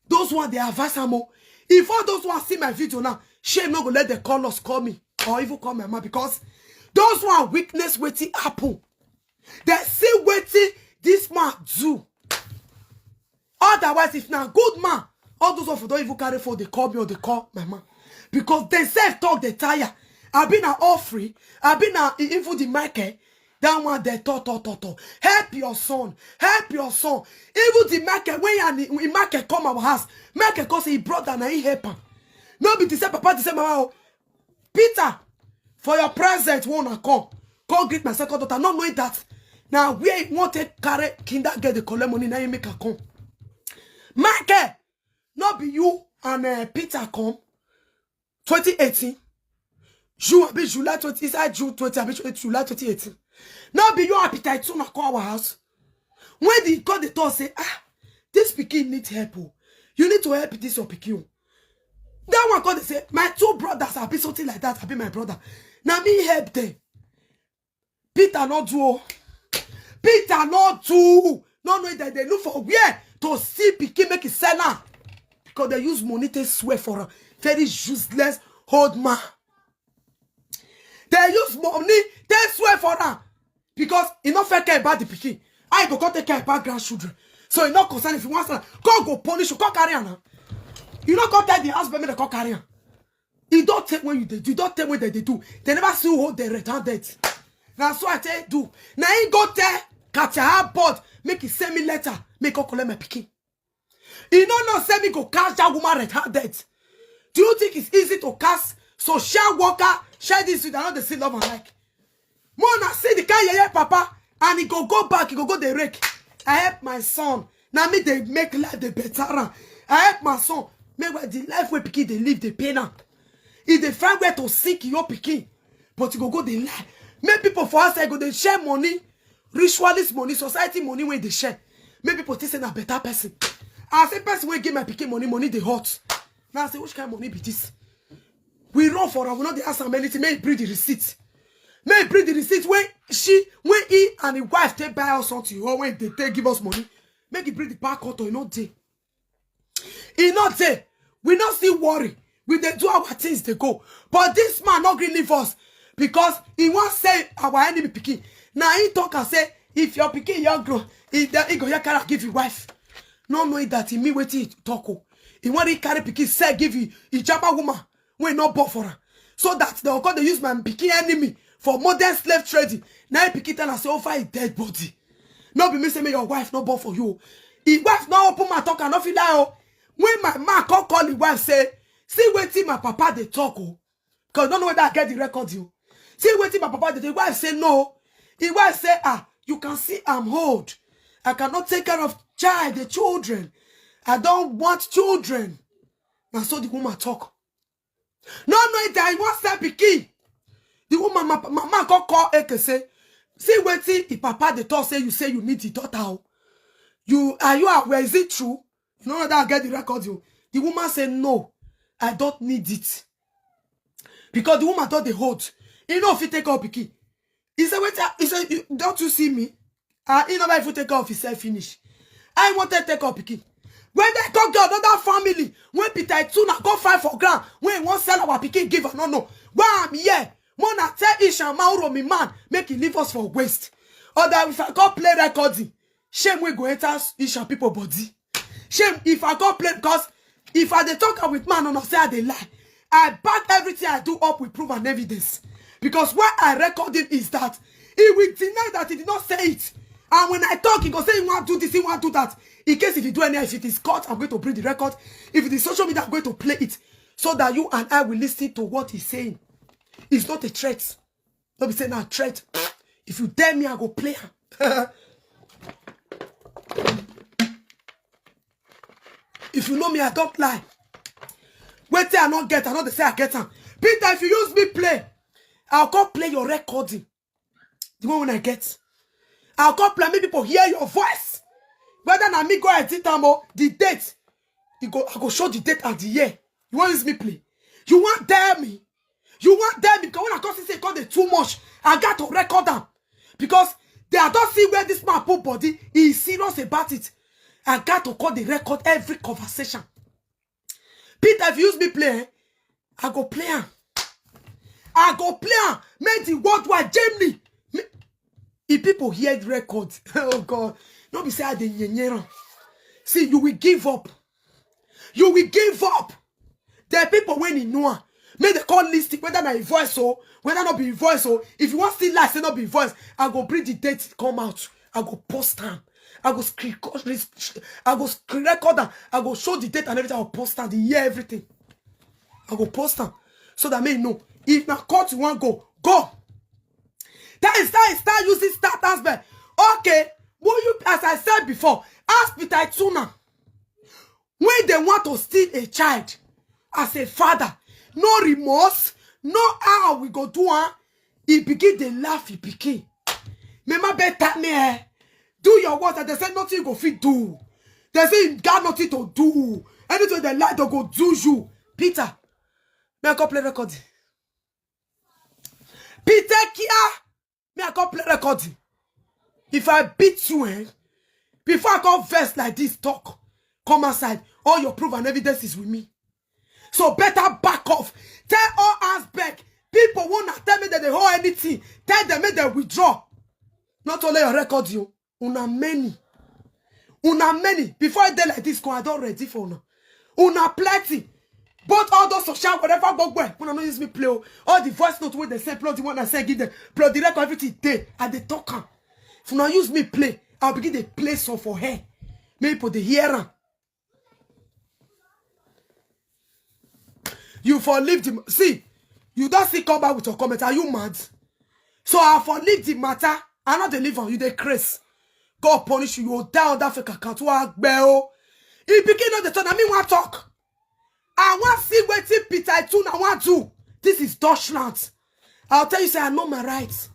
Those one they advise more. If all those one see my video now, shame not go let the callers call me or even call my mom because those one weakness waiting happen. They see waiting this man do. Otherwise, if now good man, all those of you don't even carry phone, they call me or they call my man. Because they self talk, they tire. I've been an offering, I've been an even the market. That one they talk. Help your son, help your son. Even the market, when you market come our house, market cause he brought and he help him. No be the same papa, the same mama. Peter, for your present, wanna come greet my second daughter, not knowing that. Now we want to carry kinder get the collect money, now you make her come. Market, not be you and Peter come. 2018. July 20, inside June 20, July 2018. Now be your appetite to call our house. When they got the door, say, this pikin needs help. You need to help this your pikin. That one called, they say, my two brothers have been something like that. Have been my brother. Now me help them. Peter not do. Peter not do. No know that they look for where to see pikin make it sell now. Because they use money to swear for a very useless old man. They use money, they swear for her. Because he not fair care about the pikin. I go take care about grandchildren. So he not concerned if he wants to go punish you, go carry her. You not go tell the husband they go carry her. You don't take what you do. You don't take what they do. They never see who hold their return debt. That's what I tell you do. Now he go tell Katya board, make he send me letter, make go collect my pikin. He no send me go cash that woman return debt. Do you think it's easy to cast social worker share this with another see love and like? Mona see the guy yeah papa and he go back, he go the rake. I help my son. Now me they make life the better. I help my son. Make where the life where pikin they live the pain. If they find where to seek your pikin, but you go the lie. Make people for us I go they share money, ritualist money, society money when they share. Make people think say a better person. I say person when give my pikin money they hot. Now I say which kind of money be this? We run for her, we not the ask anything. May he bring the receipt. May he bring the receipt when he and his wife take buy us something or when they take give us money. Make he bring the back out or he not there. He not there. We not still worry. We they do our things they go. But this man not green leave us because he won't say our enemy pikin. Now he talk and say if your pikin young grow, he go here carry give you wife. Not knowing that he mean waiting he talk. He want to carry pikin say give you a jabba woman. We not bought for her. So that they use my pikin enemy for modern slave trading. Now pikin tell us say over a dead body. Not be me say me your wife not bought for you. If wife not open my talk and not feel like when my man call the wife say, see waiting my papa they talk because don't know whether I get the record you. See waiting my papa the wife say no. The wife say you can see I'm old. I cannot take care of the children. I don't want children. And so the woman talk. No, that he wants to be key. The woman, mama call Eke say, see waiting if papa the talk say you need the daughter. Are you aware? Is it true? You know that I get the record you. The woman said no, I don't need it. Because the woman thought they hold. You know if you take off the key. He said, wait, he said, don't you see me? You know if you take off, he said finish. I want to take off the key. When they go get another family, when Peter Tuna go fight for ground, when one sell our pikin give her, no. Why I'm here? Mona tell Isha Mauro me man, make it leave us for waste. Or that if I go play recording, shame we go enter Isha people body. Shame if I go play because if I dey talk with man and say I dey lie, I back everything I do up with proof and evidence. Because what I recorded is that he will deny that he did not say it. And when I talk, he go say he want to do this, he want to do that. In case if you do any, if it is caught, I'm going to bring the record. If it is social media, I'm going to play it. So that you and I will listen to what he's saying. It's not a threat. Don't be saying a threat. If you dare me, I go play her. If you know me, I don't lie. Wait till I not get, I know they say I get her. Peter, if you use me play, I'll go play your recording. The one when I get. I'll go play, make people hear your voice. Whether na me go edit them or the date. I go show the date and the year. You want use me play? You want dare me? You want dare me? Because when I come say call they too much, I got to record them. Because they are not see where this man put body. He is serious about it. I got to call the record every conversation. Peter, if you use me play, I go play him. I go play him. Make the worldwide Germany. If people hear the record, oh God, don't be say I dey nyenyera. See, you will give up. You will give up. There are people when you know, may they call listing, whether not a voice or whether not be a voice or if you want still lie, say not be voice, I go bring the date come out. I go post them. I go screen record them. I go show the date and everything. I go post them. The year, everything. I go post them so that may know. If now court you want go. That is start using start aspect. Okay, what you as I said before, ask Peter Tuna. When they want to steal a child as a father, no remorse, no how we go do one. He begin to laugh, he begin. Mama better me. Do your work and they say nothing you go fit do. They say you got nothing to do. Anything they like to go do you. Peter, may I go play recording? Peter Kia, may I go play recording? If I beat you, before I come verse like this, talk, come outside. All your proof and evidence is with me. So better back off. Tell all hands back. People won't tell me that they hold anything. Tell them that they withdraw. Not only your record, you. Una many. Before I do like this, I don't ready for now. Una plenty. Both all those social, whatever, go where. When I don't use me play. All the voice note where they say, play the one I say, give them. Play the record, everything day. And they talk. If you not use me play, I'll begin to play song for her. Maybe for the hearer. You for leave the... See, you don't see come back with your comment. Are you mad? So I for leave the matter. I not deliver you, they crazy. God punish you. You down that fake account. He begin on the turn. I mean, want talk. I want see what Peter Tuna want to. This is Deutschland. I'll tell you, say I know my rights.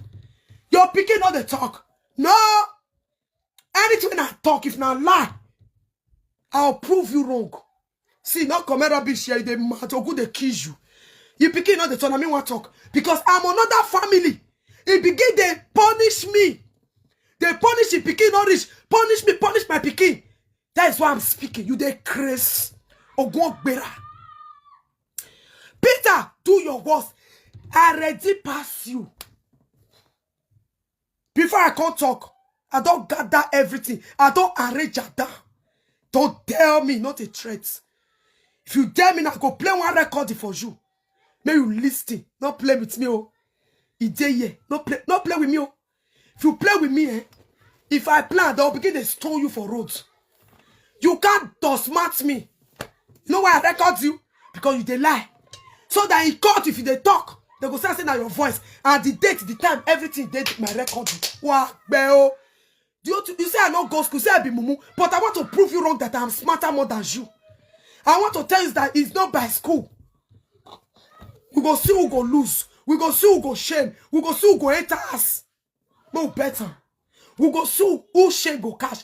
You're picking on the talk. No. Anything I talk, if not lie, I'll prove you wrong. See, not come here, be share. They mad or good, they kiss you. You picking on the turn. I mean, want talk because I'm another family. He begin they punish me. They punish the pikin not rich. Punish me, punish my pikin. That is why I'm speaking. You they crazy. Ooo Vera. Peter, do your worst. I already pass you. Before I can't talk, I don't gather everything. I don't arrange that. Don't tell me, not a threat. If you tell me, I go play one record for you. May you listen. Not play with me, oh. Not play with me, oh. If you play with me, if I plan, they'll begin to stone you for roads. You can't dosmart me. You know why I record you? Because you they lie. So that in court, if you they talk, they go start saying that your voice and the date, the time, everything they my record. Wow, bro. You say I don't go school, say I be mumu, but I want to prove you wrong that I'm smarter more than you. I want to tell you that it's not by school. We go see who go lose. We go see who go shame. We go see who go hate us. No better. We go see who shame go cash.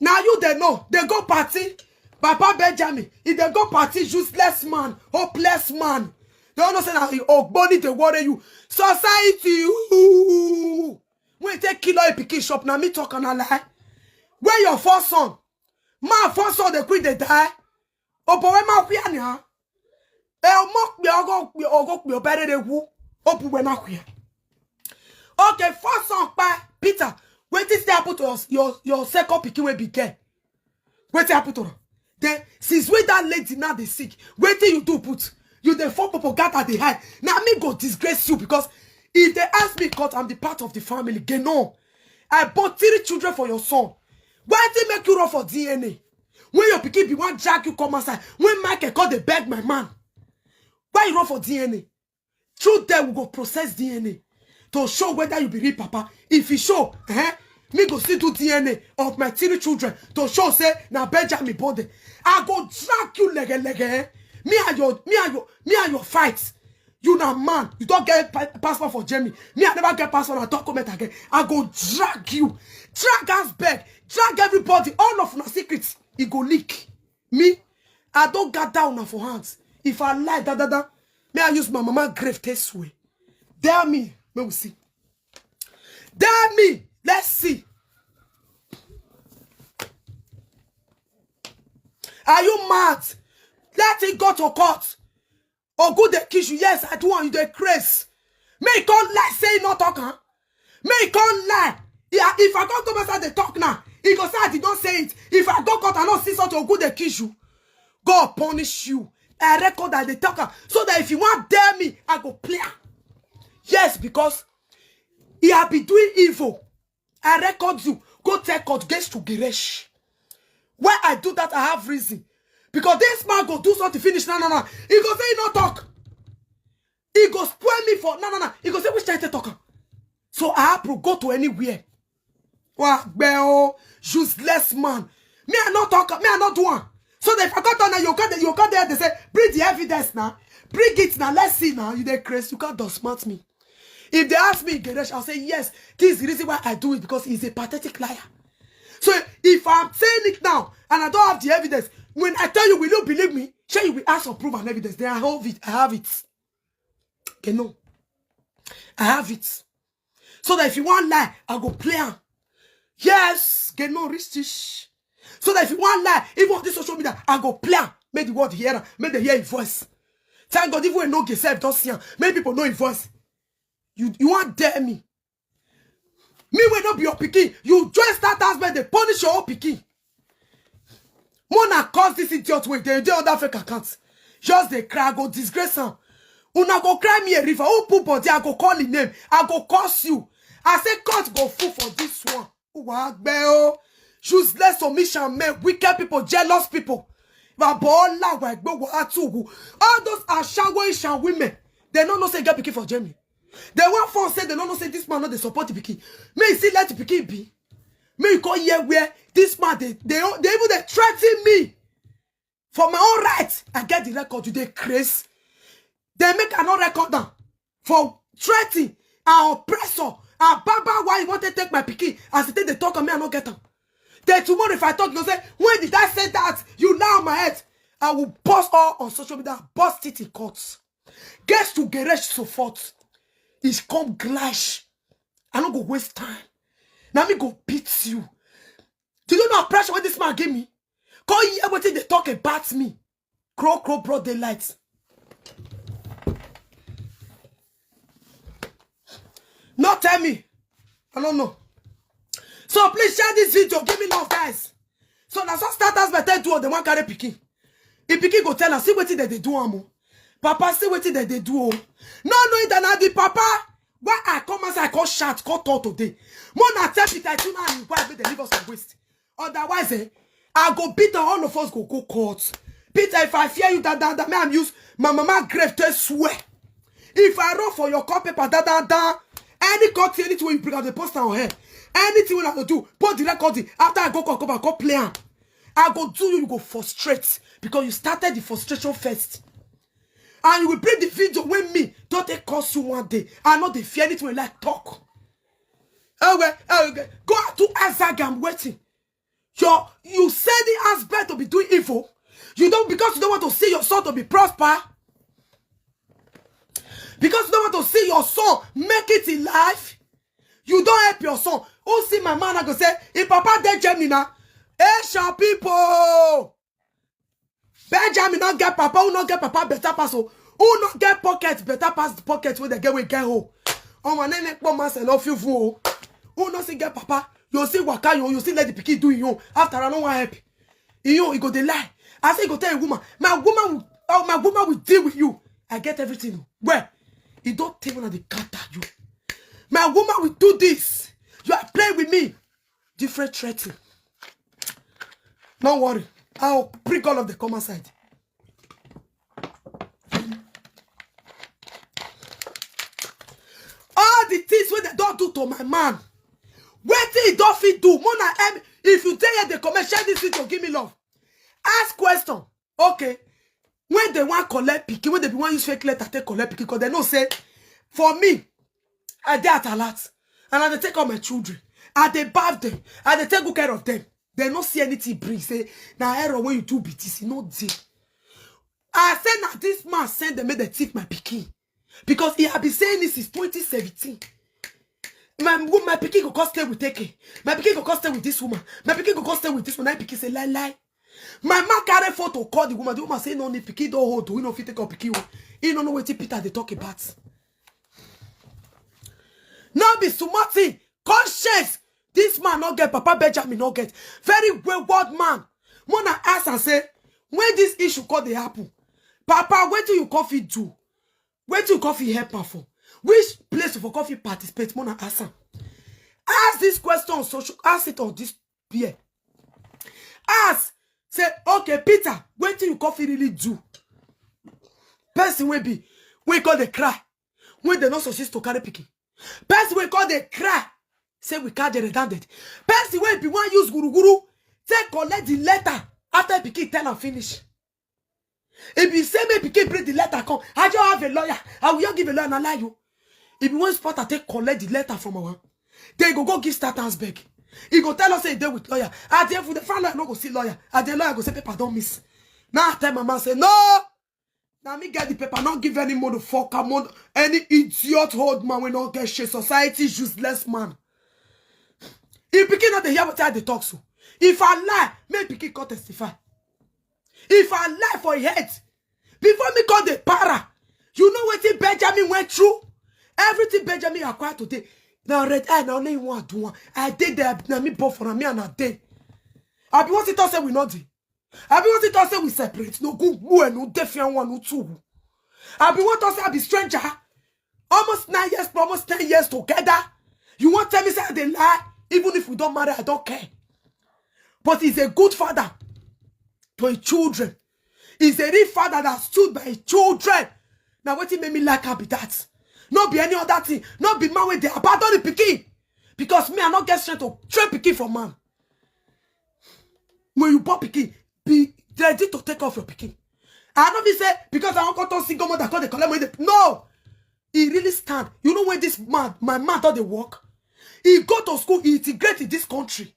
Now you they know. They go party. Papa Benjamin. If they go party, useless man. Hopeless man. They don't know say that Ogboni they worry you. Society. Ooh. When you take kilo pikin shop, now me talk and I lie. Where your first son? My first son they quit they die. Oh boy, my piano. Okay, first song by Peter. Wait till happen to us. Your second picking will be there. Wait till happen to her. Then since when that lady now they sick, wait till you do put you the four people got at the high. Now me go disgrace you because if they ask me, cause I'm the part of the family, get no. I bought 3 children for your son. Why did they make you run for DNA? When your pikin be one jack you come outside. When Michael called they beg my man. Why you run for DNA? Through there we go process DNA to show whether you be real papa. If you show, me go still do DNA of my 3 children to show say now Benjamin body. I go drag you lege. Me and your fights. You now man, you don't get passport for Jamie. Me I never get passport and document again. I go drag you, drag us back, drag everybody. All of my secrets, it go leak. Me, I don't get down for hands. If I lie, may I use my mama grave this way. Dare me, may we see. Dare me, let's see. Are you mad? Let it go to court. Or good they kiss you. Yes, I do want you to craze. May come lie, say not talk, huh? May come lie. Yeah, if I come to myself, they talk now. He go say I did not say it. If I go court and not see something good, they kiss you. God punish you. I record that they talk so that if you want dare me, I go play. Yes, because he have been doing evil. I record you. Go take court gets to Geresh. Why I do that, I have reason. Because this man go do something finish. No. He go say he no talk. He go spoil me for no. He go say which time to talk. So I have to go to anywhere. Wow, useless man. Me I not talk. Me I not do one. So that if I got on now, you got there. They say bring the evidence now. Bring it now. Let's see now. You dey crazy. You can't smart me. If they ask me, Geresh, I'll say yes. This is the reason why I do it because he's a pathetic liar. So if I'm saying it now and I don't have the evidence, when I tell you, will you believe me? Sure, you will ask for proof and evidence. Then I have it. Okay, no. I have it. So that if you want lie, I'll go play on. Yes, get no risk. So that if you want lie, even on this social media, I'll go play on. Make the world hear, make them hear his voice. Thank God, even when no get self, don't see him. Many people know his voice. You want dare me. Me will not be your picky. You just start husband, they punish your own picky. Mona cause this idiot way. They do other fake accounts. Just they cry, I go disgrace him. Una go cry me a river. Who put body? I go call his name. I go curse you. I say court go full for this one. Waoo. Useless omission men, wicked people, jealous people. All those are Shawoishan women. They don't know say get picky for Jamie. They want for say they don't know say this man not they support the picky. May see let the picky be. May you call here where this man they even they threaten me for my own right. I get the record today, Chris. They make another record now for threatening and oppressor and Baba why you want to take my picky as they talk on me and not get them. Then tomorrow if I talk, you say, when did I say that? You now my head. I will bust all on social media, bust it in courts. Gets to Geresh so forth. It's come glash. I don't go waste time. Now me go beat you. Do you know how pressure what this man gave me? Call you everything they talk about me. Crow, broad daylight. Not tell me. I don't know. So please share this video. Give me love, guys. So now some starters better do the one carry picking. If picking go tell us, see what they do, amo. Papa, see what they do. No, that now the papa. Why I come as I call shot, call talk today. Mona tell Peter, I tune and why they leave us some waste. Otherwise, I go beat all of us go court. Peter, if I fear you, that me I'm use my mama grave to swear. If I run for your court paper, any court, anything you bring out the poster on here. Anything we have to do, put the record in. After I go play on. I go do you go frustrate. Because you started the frustration first. And you will bring the video with me. Don't they cost you one day. I know they fear anything we like talk. Okay. Go out to Azag, I'm waiting. You said the husband to be doing evil. You don't because you don't want to see your son to be prosper. Because you don't want to see your son make it in life. You don't help your son. Who see my man, I go say, if Papa dead Germany now, Asian people. Benjamin not get Papa, who not get Papa better pass. Who not get pockets better pass the pockets where they get with get home. Oh my name mama love you fool. Who not see get Papa? You see waka you see let the pikin do you. After I don't want help. You go they lie. I say go tell a woman, my woman will deal with you. I get everything. Where? You don't take one of the cat at you. My woman will do this. You are playing with me. Different threatening. Don't worry. I'll bring all of the common side. All the things when they don't do to my man. What he don't fit do. Mona, if you tell you the comment, share this video, give me love. Ask question. Okay. When they want collect picky, when they want use fake letter, take collect picky, because they know say, for me, I dey at a lot. And I dey take all my children. I dey bath them. I dey take good care of them. They don't see anything bring. Say, now error when you do BTC, no day. I said now this man send them make the thief my pikin. Because he have been saying this since 2017. My pikin go come stay with Teke. My pikin go come stay with this woman. My pikin go come stay with this one. My pikin say lie. My man carry photo call the woman. The woman say no need pikin don't hold. We no fit take up pikin. He don't know what Peter they talk about. Now be smarty conscience This man not get, Papa Benjamin not get. Very wayward man. Mona ask and say, when this issue called the happen, Papa, where do you coffee do? Where do you coffee help her for? Which place for coffee participate? Mona ask her. Ask this question on social, ask it on this peer. Ask, say, okay, Peter, what do you coffee really do? Person will be, we call the cry. When they not supposed to carry picking. Person will call the cry. Say we can't get redundant. Person will be one use guru. Say collect the letter after picking tell and finish. If you say me picking bring the letter come, I just have a lawyer. I will give a lawyer and allow you. If you want spot I take collect the letter from our, they go give starters back. He go tell us say they with lawyer. At the end for the front lawyer no go see lawyer. At the lawyer go say paper don't miss. Now I tell my man say no. Now me get the paper, not give any motherfucker, any idiot old man will not get shit. Society useless man. If Pikin not the hear what I they talk so. If I lie, make Pikin can testify. If I lie for a head, before me call the para, you know what Benjamin went through? Everything Benjamin acquired today. Now red eye, now only one do one. I did that, now me both for me and a day. I be what it all say we not do. I be what it all say we separate. No good and no different one, no two. I be what I say I be stranger. Almost 9 years, almost 10 years together. You want to tell me say they lie? Even if we don't marry, I don't care. But he's a good father to his children. He's a real father that stood by his children. Now what it made me like her be that. Not be any other thing. Not be man with the abandon the pikin. Because me, I not get strength to train pikin from man. When you bought pikin, be ready to take off your pikin. I don't be say because I don't got to single mother call the collect money. No, he really stand. You know when this man, my man, thought they work. He go to school, he integrate in this country,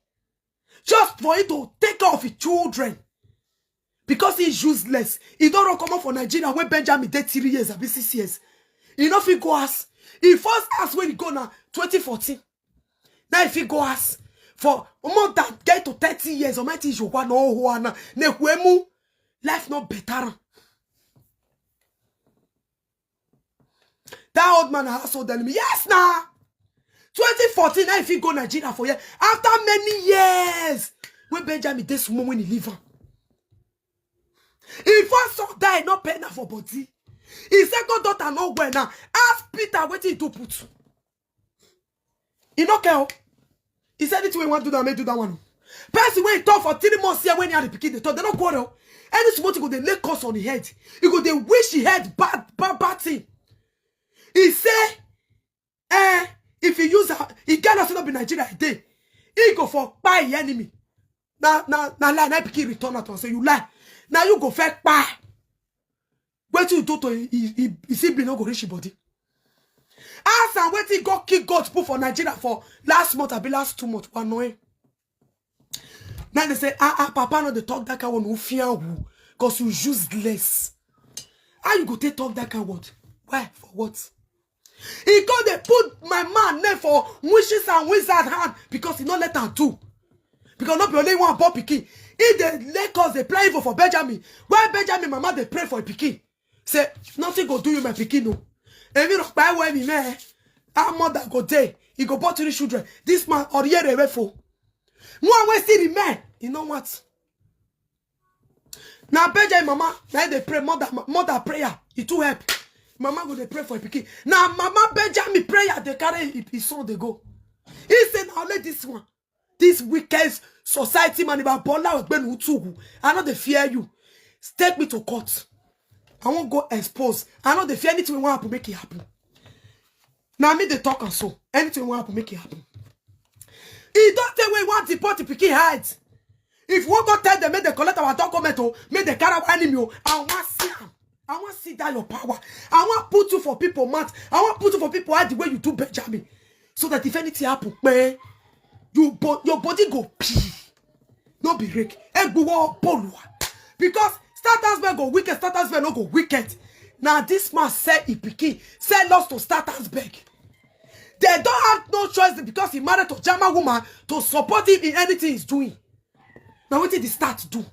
just for him to take care of his children. Because he's useless. He don't come out for Nigeria when Benjamin did 3 years, abi 6 years. He not fit go ask. He first asked when he go now 2014. Now if he go ask for more than get to 30 years, or might you want no one ne life not better. That old man also tell me, yes now. 2014, now if he go Nigeria for year, after many years, when Benjamin this woman when he leave her. He first son die, not pay for body. His second daughter no well now. Ask Peter what he do put. He no care. He said it when he want to do that, may do that one. Person when he talk for 3 months here when he had the pikin, they talk, they don't quarrel. Any small thing go they lay curse on the head. He go they wish he had bad thing. He say, if he use he cannot set up in Nigeria a day, he go for buy enemy. Now lie, now pikin return at once. So you lie. Now you go fake buy. Wait till you do to he sibling no go reach your body. Ask and wait till go kick God put for Nigeria for last month, I be last 2 months. One way. Now they say, Papa no they talk that kind of one who fear who, cause you useless. How you go take talk that kind of word? Why? For what? He go they put my man name for wishes and wizard hand because he not let her do. Because not be only one boy pikin. If they let us they play evil for Benjamin. Why Benjamin mama they pray for a pikin? Say nothing go do you my pikin no. If you don't buy where me man, our mother go day. He go bought 3 children. This man or year away for. One way see the man. You know what? Now Benjamin mama, now they pray mother prayer. He too help. Mama go they pray for a pikin. Now mama Benjamin prayer they carry his son they go. He said now let this one. This wicked society man about Bola I know they fear you. Take me to court. I won't go expose. I know they fear anything we want to make it happen. Now me they talk and so. Anything we want to make it happen. He don't tell we want to deport the pikin hides. If we go tell them, make they collect our document, make they carry our enemy, I want to see them. I want to see that your power. I want to put you for people, Matt. I want to put you for people the way you do Benjamin. So that if anything happen, man, your body go pee. No be rake. Because Startersburg go wicked, Startersburg no go wicked. Now this man said he pikin, said lost to Startersburg. They don't have no choice because he married to German woman to support him in anything he's doing. Now what did he start to do?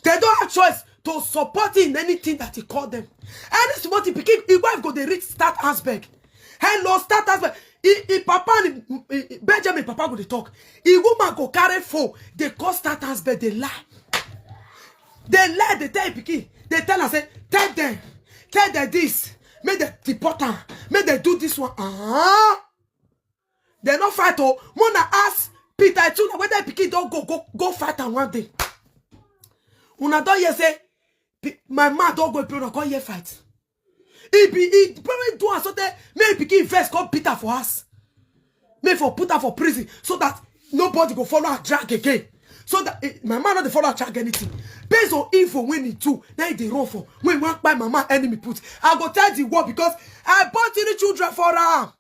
They don't have choice to support him in anything that he called them. And this is what he became. His wife go they reach Startersburg. Hello, Startersburg. Papa and Benjamin Papa go dey talk. Woman go carry phone. They call starters, but they lie. They lie. They tell pikin. They tell her say, tell them this. Make them deport her. Make them do this one. They not fight. Oh, wanna ask Peter Tuna whether pikin don't go fight her one day. Una don't hear say my man don't go play. Come here fight. He probably do so that maybe pikin first come Peter for us. Maybe for put her for prison so that nobody go follow her drag again. So that my man not the follow her drag anything. Based on info when he do, then they run for when one by my man enemy put. I go tell the world because I bought 3 children for her.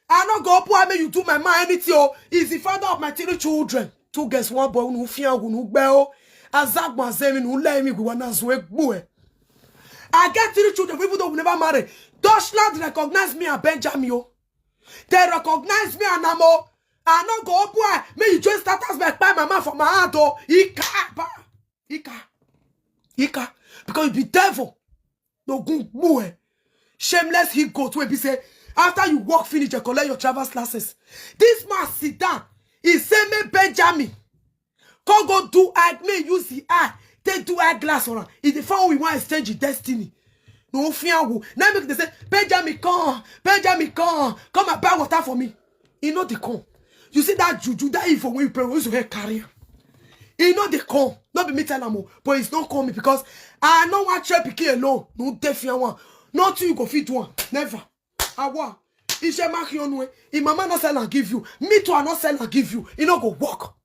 I not go up why you do my man anything. Oh, he's the father of my 3 children. 2 girls, 1 boy, who fear who bell. Azak Mazemi who let me go wanna sweat boy. I get 3 children, people don't never marry. Deutschland recognize me and Benjamin. They recognize me and Amo. I not go up why may you just start us back by my man for my heart. Ika. Because you be devil. No good boy. Shameless he go to be say, after you work finish, you collect your travel classes. This man sit down. He say me Benjamin. Go do eye, me use the eye. They do eyeglass on her. If the phone we want to exchange your destiny. No fear who. Now make they say, Benjamin come and buy water for me. You know they come. You see that juju, that evil when you pray, we used to get carrier. You know they come. Not be me tell them, but it's not coming because I know what church picky alone. No defiant one. Not you go fit one. Never. I want. If you mark your way, if mama not sell and give you, me too I not sell and give you. You not go walk.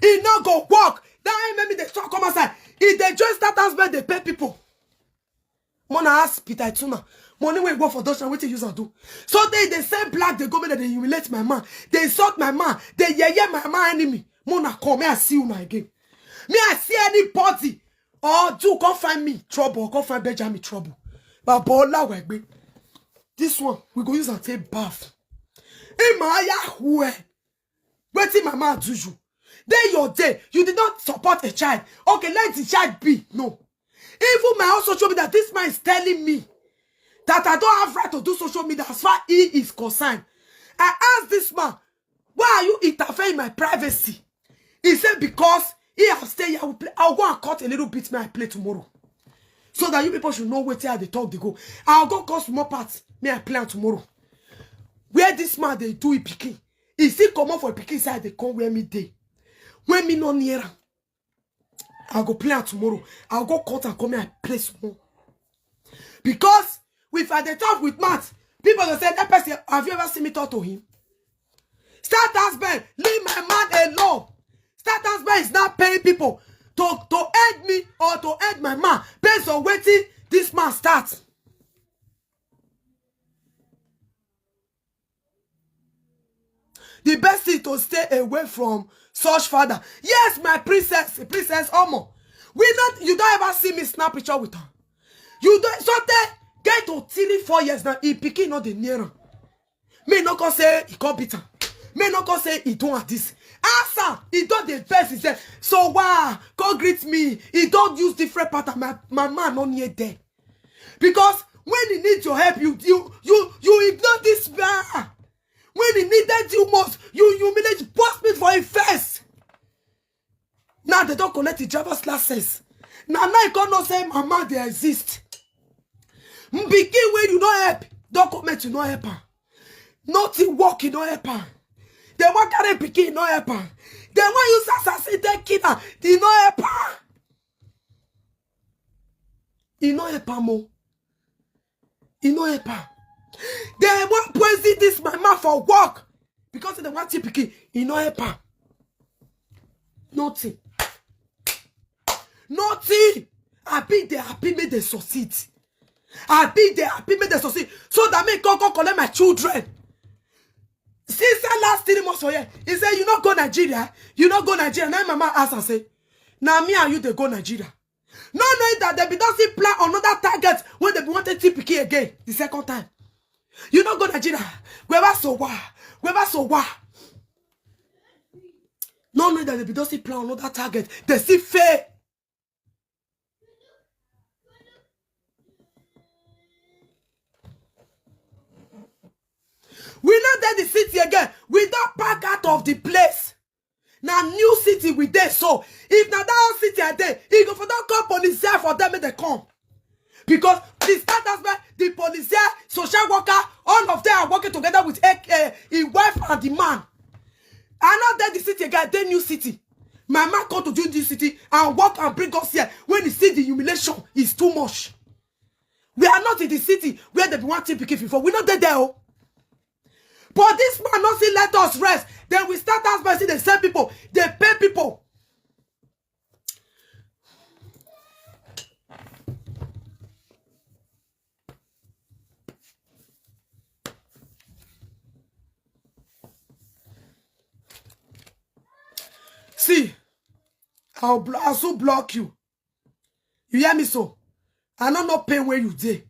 You not go walk. That ain't maybe they start come outside. If they just start as bad, they pay people. Mona ask Peter Tuna. Money will go for Deutschland. What you use and do? So they say black, they go me that they humiliate my man. They insult my man. They yeah my man enemy. Mona come, me I see you now again. Me I see anybody. Or do come find me trouble. Or come find Benjamin trouble. But bola we this one we go use and take bath. In my who? Waiting my man do you. Then your day, you did not support a child. Okay, let the child be. No. Even my own social media, this man is telling me that I don't have right to do social media as far as he is concerned. I asked this man, why are you interfering in my privacy? He said, because he has stayed here, I'll go and cut a little bit, may I play tomorrow. So that you people should know where they talk, they go. I'll go cut more parts, may I play tomorrow. Where this man, they do it picking. He still come up for a picking side, they come where me day. When me no near, I'll go play tomorrow. I'll go cut and come here and play some more. Because if I talk with Matt, people will say, that person, have you ever seen me talk to him? Start husband, leave my man alone. Start husband is not paying people to aid me or to aid my man based on waiting this man starts. The best thing to stay away from such father. Yes, my princess Omo. You don't ever see me snap picture with her. You don't so they get to 3-4 years now. He picking not the nearer. Me not gonna say he can't beat her. Me not gonna say he don't have this. Answer, he don't the best. He said, so wow, come greet me. He don't use different pattern. My man not near there. Because when he needs your help, you ignore this man. When he needed you most, you humiliate, post me for him first. Now they don't collect the driver's license. Now you can't say mama they exist. Begin when you don't help. Document you don't help her. Nothing work you don't help her. They want carry pikin you don't help her. They want use assassin take kid her. You don't help her. You don't help her more. You don't help her. They want poison this my man for work because they want to pick he no help her. Nothing. I be they happy me they succeed. I be they happy me they succeed. So that me go collect my children. Since the last 3 months for here, he said you not go Nigeria. You not go Nigeria. Now my mama ask and say, now me and you they go Nigeria. No knowing that they be don't see plan another target when they be wanted to pick again the second time. You don't go Nigeria. Whoever so wah. No knowing that they don't see plan another target. They see fair. We not there the city again. We don't pack out of the place. Now new city we there. So if now that city are there, if go for that call police for them they come. Because the status by the police, social worker, all of them are working together with a wife and the man. And not there the city again, the new city. My man come to do this city and work and bring us here when he see the humiliation is too much. We are not in the city where they be wanting to pick before. We're not there. Oh. But this man not see let us rest. Then we start as by see the same people. They pay people. See, I'll also block you. You hear me so? I not pay where you did.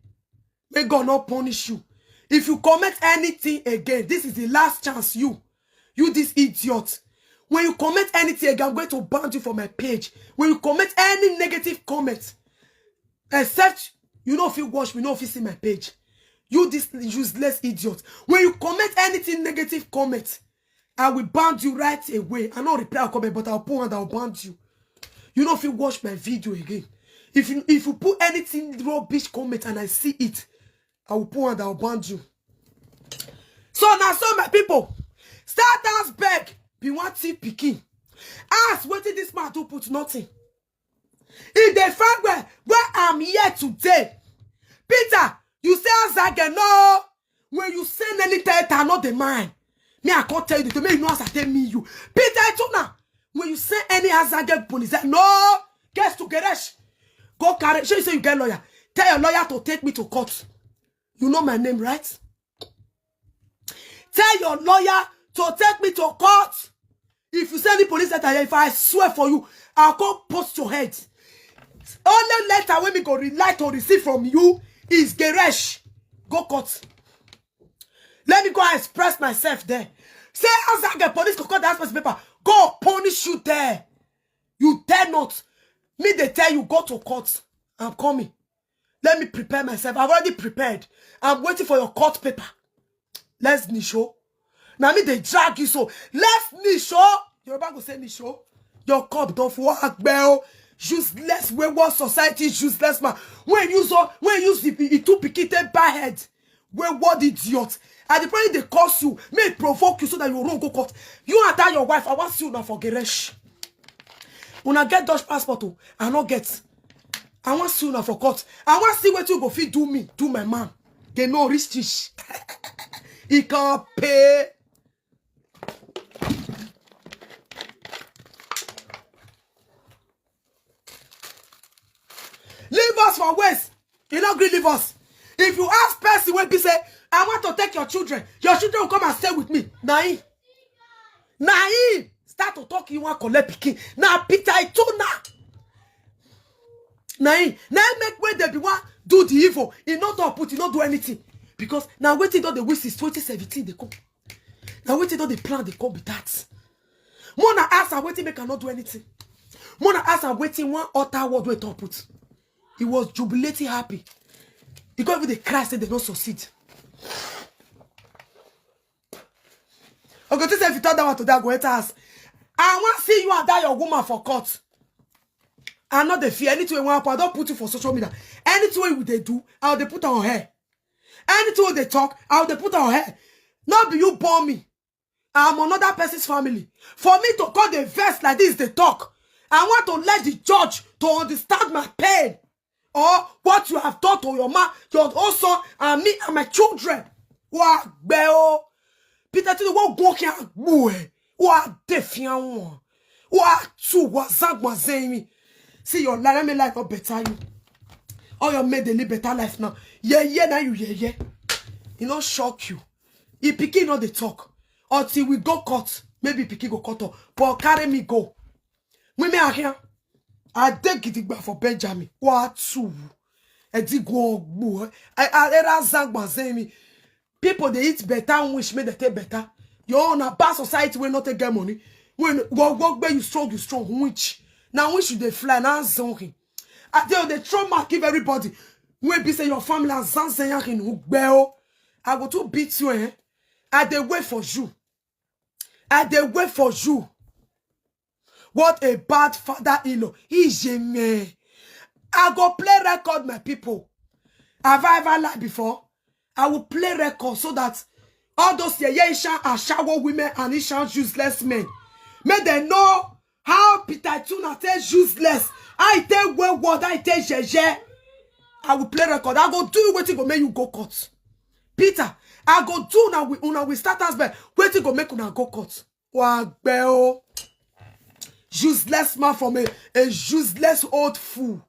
May God not punish you. If you commit anything again, this is the last chance you this idiot. When you commit anything again, I'm going to ban you from my page. When you commit any negative comment, except you know if you watch me, know if you see my page. You this useless idiot. When you commit anything negative comment, I will ban you right away. I not reply a comment, but I'll put and I'll ban you. You know if you watch my video again. If you put anything rubbish comment and I see it, I will put and I'll ban you. So now, so my people, start as beg, be one thief picking. Ask what did this man do put nothing. If they find where I'm here today, Peter, you say as again, no. When you send any data, not the mine. Me, I can't tell you to me, you know as I tell me you. Peter, I told now. When you send any hazard police, no, guess to Geresh. Go carry. Show you say you get lawyer. Tell your lawyer to take me to court. You know my name, right? Tell your lawyer to take me to court. If you send the police letter, if I swear for you, I'll go post your head. Only letter when me go like to receive from you is Geresh. Go court. Let me go and express myself there. Say as I get police to court the house paper. Go punish you there. You dare not. Me they tell you go to court. I'm coming. Let me prepare myself. I've already prepared. I'm waiting for your court paper. Let's nisho. Now me they drag you so. Let's nisho. You're about to say nisho. Your cup don't work bell. Useless wayward society useless man. When you use the two picketed by head. Wayward idiot. At the point they curse you, may provoke you so that you won't go court. You and that your wife, I want you now for Geresh. When I get Dutch passport, I not get. I want you now for court. I want to see what you go fit do me, do my man. They know rich. He can't pay. Leave us for West. You not agree leave us. If you ask person when people say, I want to take your children will come and stay with me. Naim. Start to talk, you want to collect picking. Now, Peter, I told now. Naim make way they be one do the evil. He not do put, he not do anything. Because now waiting on the wish is 2017 they come. Now waiting on the plan they come with that. Mona ask her waiting, make her not do anything. Mona ask her waiting one other word wait to put. He was jubilating happy. Because even the Christ said they don't succeed. Okay, to say if you thought that one to that, go enter us. I want to see you and that your woman for court. I'm not the fear. Anything I don't put you for social media. Anything they do, I'll they put on her. Anything they talk, I'll they put on her. Not be you born me. I'm another person's family. For me to call the verse like this, they talk. I want to let the judge to understand my pain. Or what you have done to your man, your own son, and me and my children. Wa beo. Peter to the one walking out. Wa defiant. Wa tu wa zagwa zemi. See your life, me life not better you. Or your made a live better life now. Yeah, now you yeah. It not shock you. If Pikin not the talk. Until we go court. Maybe Pikin go court. But carry me go. We me are here. I take it back for Benjamin. What two? I did go. I zagba people they eat better and wish me they take better. You're on a bad society where not take get money. When work where you strong, which now when should they fly now zonking? I tell the trauma give everybody. When be say your family and son saying who bell, I go to beat you I dey wait for you. I dey wait for you. What a bad father-in-law. He's a man. I go play record, my people. Have I ever lied before? I will play record so that all those Ishan and shower women and Ishan useless men, may they know how Peter Tuna tells useless. I tell what I tell Jeje. I will play record. I go do what go make you go court. Peter, I go do now we start as bad. What go make una go court. Wagbeo. Useless man from a useless old fool.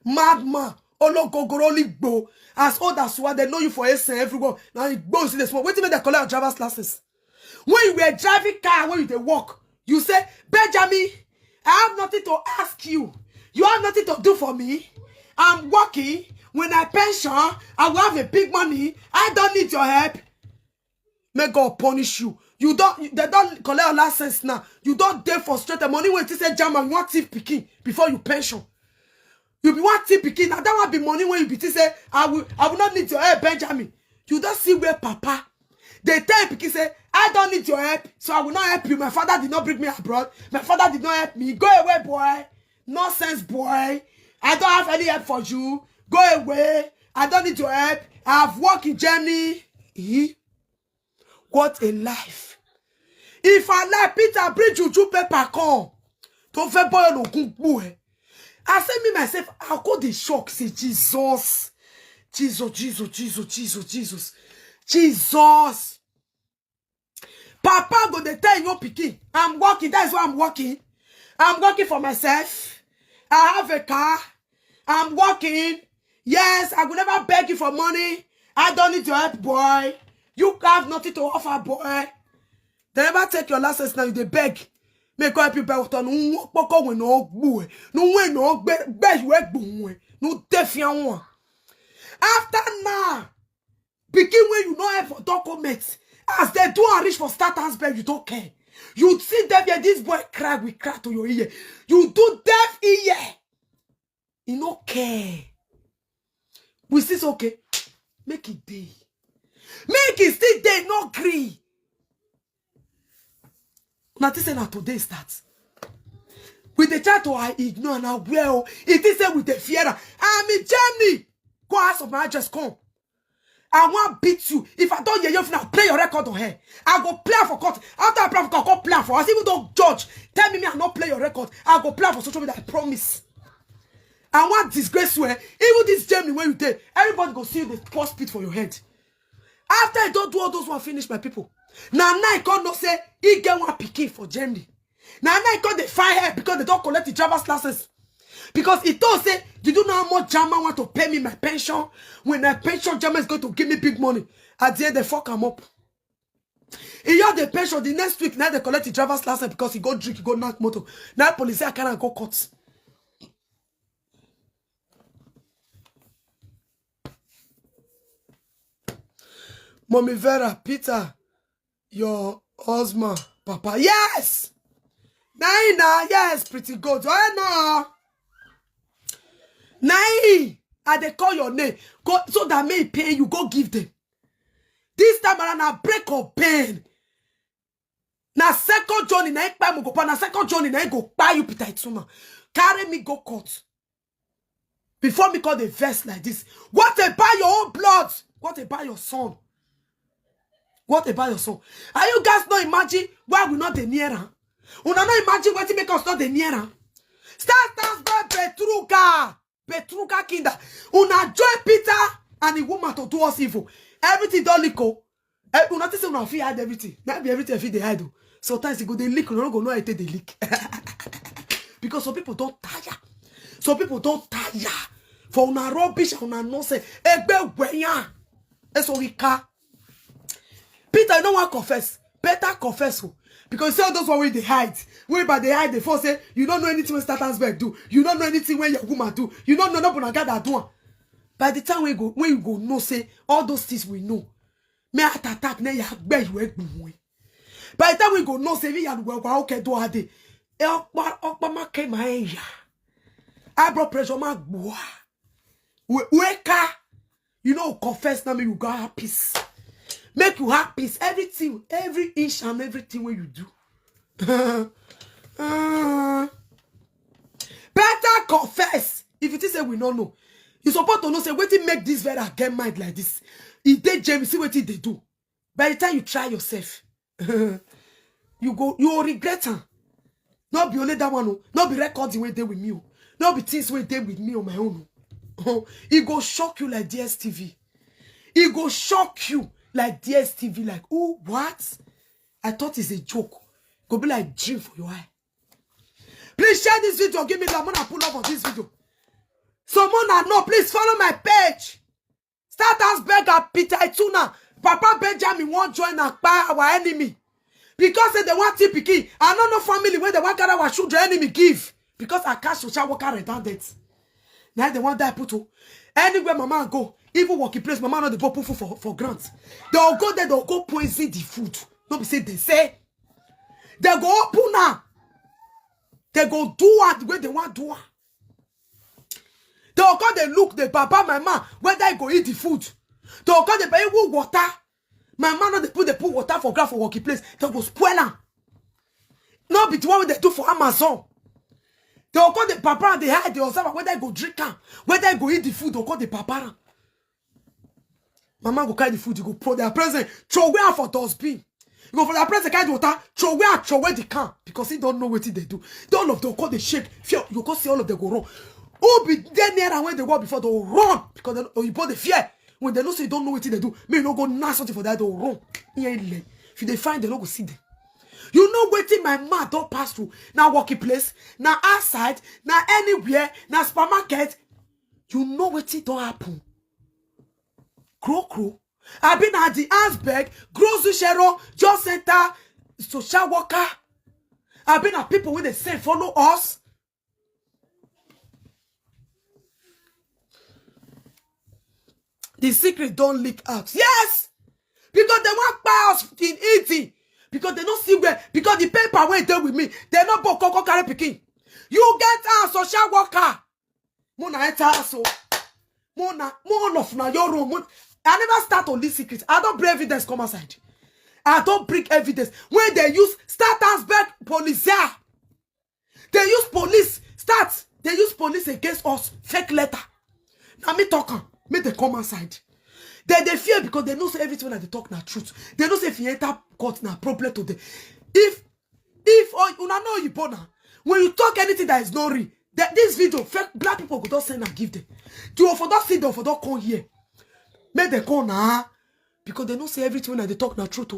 Madman. Ologogoroligbo. As old as what they know you for essence everyone. Now it goes in the small. Wait till they collect driver's license. When you were driving car, when you walk, you say, Benjamin, I have nothing to ask you. You have nothing to do for me. I'm working. When I pension, I will have a big money. I don't need your help. May God punish you. They don't collect your license now. You don't dare frustrate money when you say German, you want thief picking before you pension. You be one thief picking. Now that will be money when you be say, I will not need your help, Benjamin. You don't see where Papa. They tell picking say, I don't need your help, so I will not help you. My father did not bring me abroad. My father did not help me. Go away, boy. Nonsense, boy. I don't have any help for you. Go away. I don't need your help. I have worked in Germany. What a life. If I like Peter, bring juju paper come. Don't fait boy no boy. I say me myself, I got the shock. Say Jesus. Jesus. Papa go dey tell you pikin. I'm working. That is why I'm working. I'm working for myself. I have a car. I'm working. Yes, I will never beg you for money. I don't need your help, boy. You have nothing to offer, boy. They never take your license now. They beg. Make help you buy what on no boy. No defiant. After now, begin when you know have for documents. As they do and reach for starters, you don't care. You see them here, this boy cry, we cry to your ear. You do deaf ear. You don't care. We see okay. Make it day. Make it still day, no agree. Now this is not today starts. With the chat I ignore now well. It is with the fear. I'm in Germany. Go ask of my address, come. I want to beat you. If I don't hear you, now play your record on her. I go play for court. After I play for court, I go play for us. Even though judge tell me I not play your record, I go play for social media. I promise. I want disgrace you. Even this Germany when you did, everybody go see you the post pit for your head. After I don't do all those one finish my people. Now I can't not say he get one picking for Germany. Now I can't they fire her because they don't collect the driver's license. Because it don't say, you do know how much German want to pay me my pension? When my pension, German is going to give me big money. At the end, they fuck him up. He had the pension the next week, now they collect the driver's license because he go drink, he go knock motor. Now police say I cannot go court. Mommy Vera, Peter, your husband, Papa. Yes! Naina, yes, pretty good. Oh no. Nai, and they call your name. Go so that may pay you, go give them. This time around, I break or pain. Na second journey, na ek pa mo go pa. Na second journey, na go buy you Peter Ituma. Carry me go court. Before me call the verse like this. What about your own blood? What about your son? What about your son? Are you guys not imagine why we not the nearer? Una not imagine what to make us not the nearer? Start by Petruka kinder. Una join Peter and the woman to do us evil. Everything don't leak. Una say una fit hide everything. Maybe everything fit they hide. Sometimes you go they leak. You don't go know how they leak. Because some people don't tire. Some people don't tire. For una rubbish, una nonsense. Egbe wenya. Eso wika. Peter, you don't want to confess. Better confess. Because you see all those one they hide. Whereby they hide, they first say, you don't know anything when Stattensberg do. You don't know anything when your woman do. You don't know nothing when God do. By the time when you go, no say, all those things we know. Me attack, ne ya be you egg. By the time we go, no say, we are okay do a day. Okpa came my area. I brought pressure, my boy. Weka. You know, confess now, me you got peace. make you have peace. Everything, every inch and everything when you do. Better confess. If it is say we don't know, you supposed to know say wetin make this Vera get mind like this. If they James see what they do. By the time you try yourself, you will regret her. Not be only that one, not be recording when they with me, not be things when they with me on my own. It go shock you like DSTV. It go shock you like DSTV. Like, oh, what? I thought it's a joke. Go be like dream for your eye. Please share this video. Give me that. I'm gonna pull up on this video. Someone I know, please follow my page. Start as beggar Peter Ituna. Papa Benjamin won't join our enemy. Because they want TPK. I don't know family where they want to our children enemy give. Because I can't social worker redundant. Now they want that put to. Anywhere mama go, even working place, mama know the put food for grants. They'll go there, they'll go poison the food. Don't be say they say. They go open now. They go do what the way they want to do. They'll go they look the papa, my man, where they go eat the food. They'll go they pay water. My man know they put water for ground for working place. They go spoil them. Not be the one they do for Amazon. They'll call the papa and they hide the observer where they go drink them. Where they go eat the food, they'll call the papa. Mama go carry the food, you go pour their present, throw away for dustbin. You go for their present, carry the water, throw away the can. Because he don't know what they do. All of them call the shake. Fear, you go see all of them go wrong. Who be there near and when they walk before they'll run. Because you bought the fear. When they know say don't know what they do, may no go nash something for that, they'll run. If they find, they don't go see them. You know waiting my man don't pass through. Now working place, now outside, now anywhere, now supermarket. You know what it don't happen. Crow. I've been at the Asberg, grocery share, job center, social worker. I've been at people when they say follow us. The secret don't leak out. Yes! Because they want buy us in eating. Because they don't see where. Because the paper went there with me. They not both coco carry picking. You get a social worker. Mona enter so. Mona of na your room. I never start on this secret. I don't bring evidence come outside. I don't bring evidence. When they use Statusberg police. They use police. They use police against us. Fake letter. Now me talking. Make they come outside. They fear because they know say everything that they talk na truth. They know say if you enter court na problem to them. If una know you born when you talk anything that is not real, this video fake black people go just send and give them. You for that see them for that come here. Make they come now because they know say everything that they talk na truth.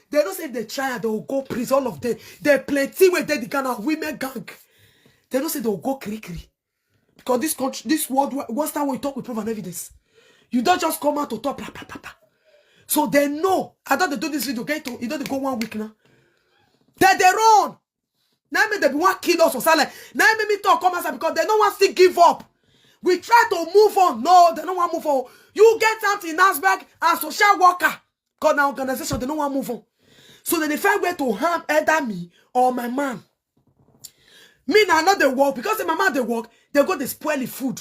They don't say if they try they will go prison. All of them. They plenty where they the kind of women gang. They don't say they will go kri. Because this country, this world, what's that when you talk with proof and evidence? You don't just come out to talk. So they know. I thought they do this video. Okay, you don't go 1 week now. They run. Now they be one kid us or silent. Now make me talk come outside because they don't want to give up. We try to move on. No, they don't want to move on. You get out in Nasberg and social worker. Because now organization they don't want to move on. So they find where to harm either me or my man. Me now not the work because if my man they work, they go to spoil the food.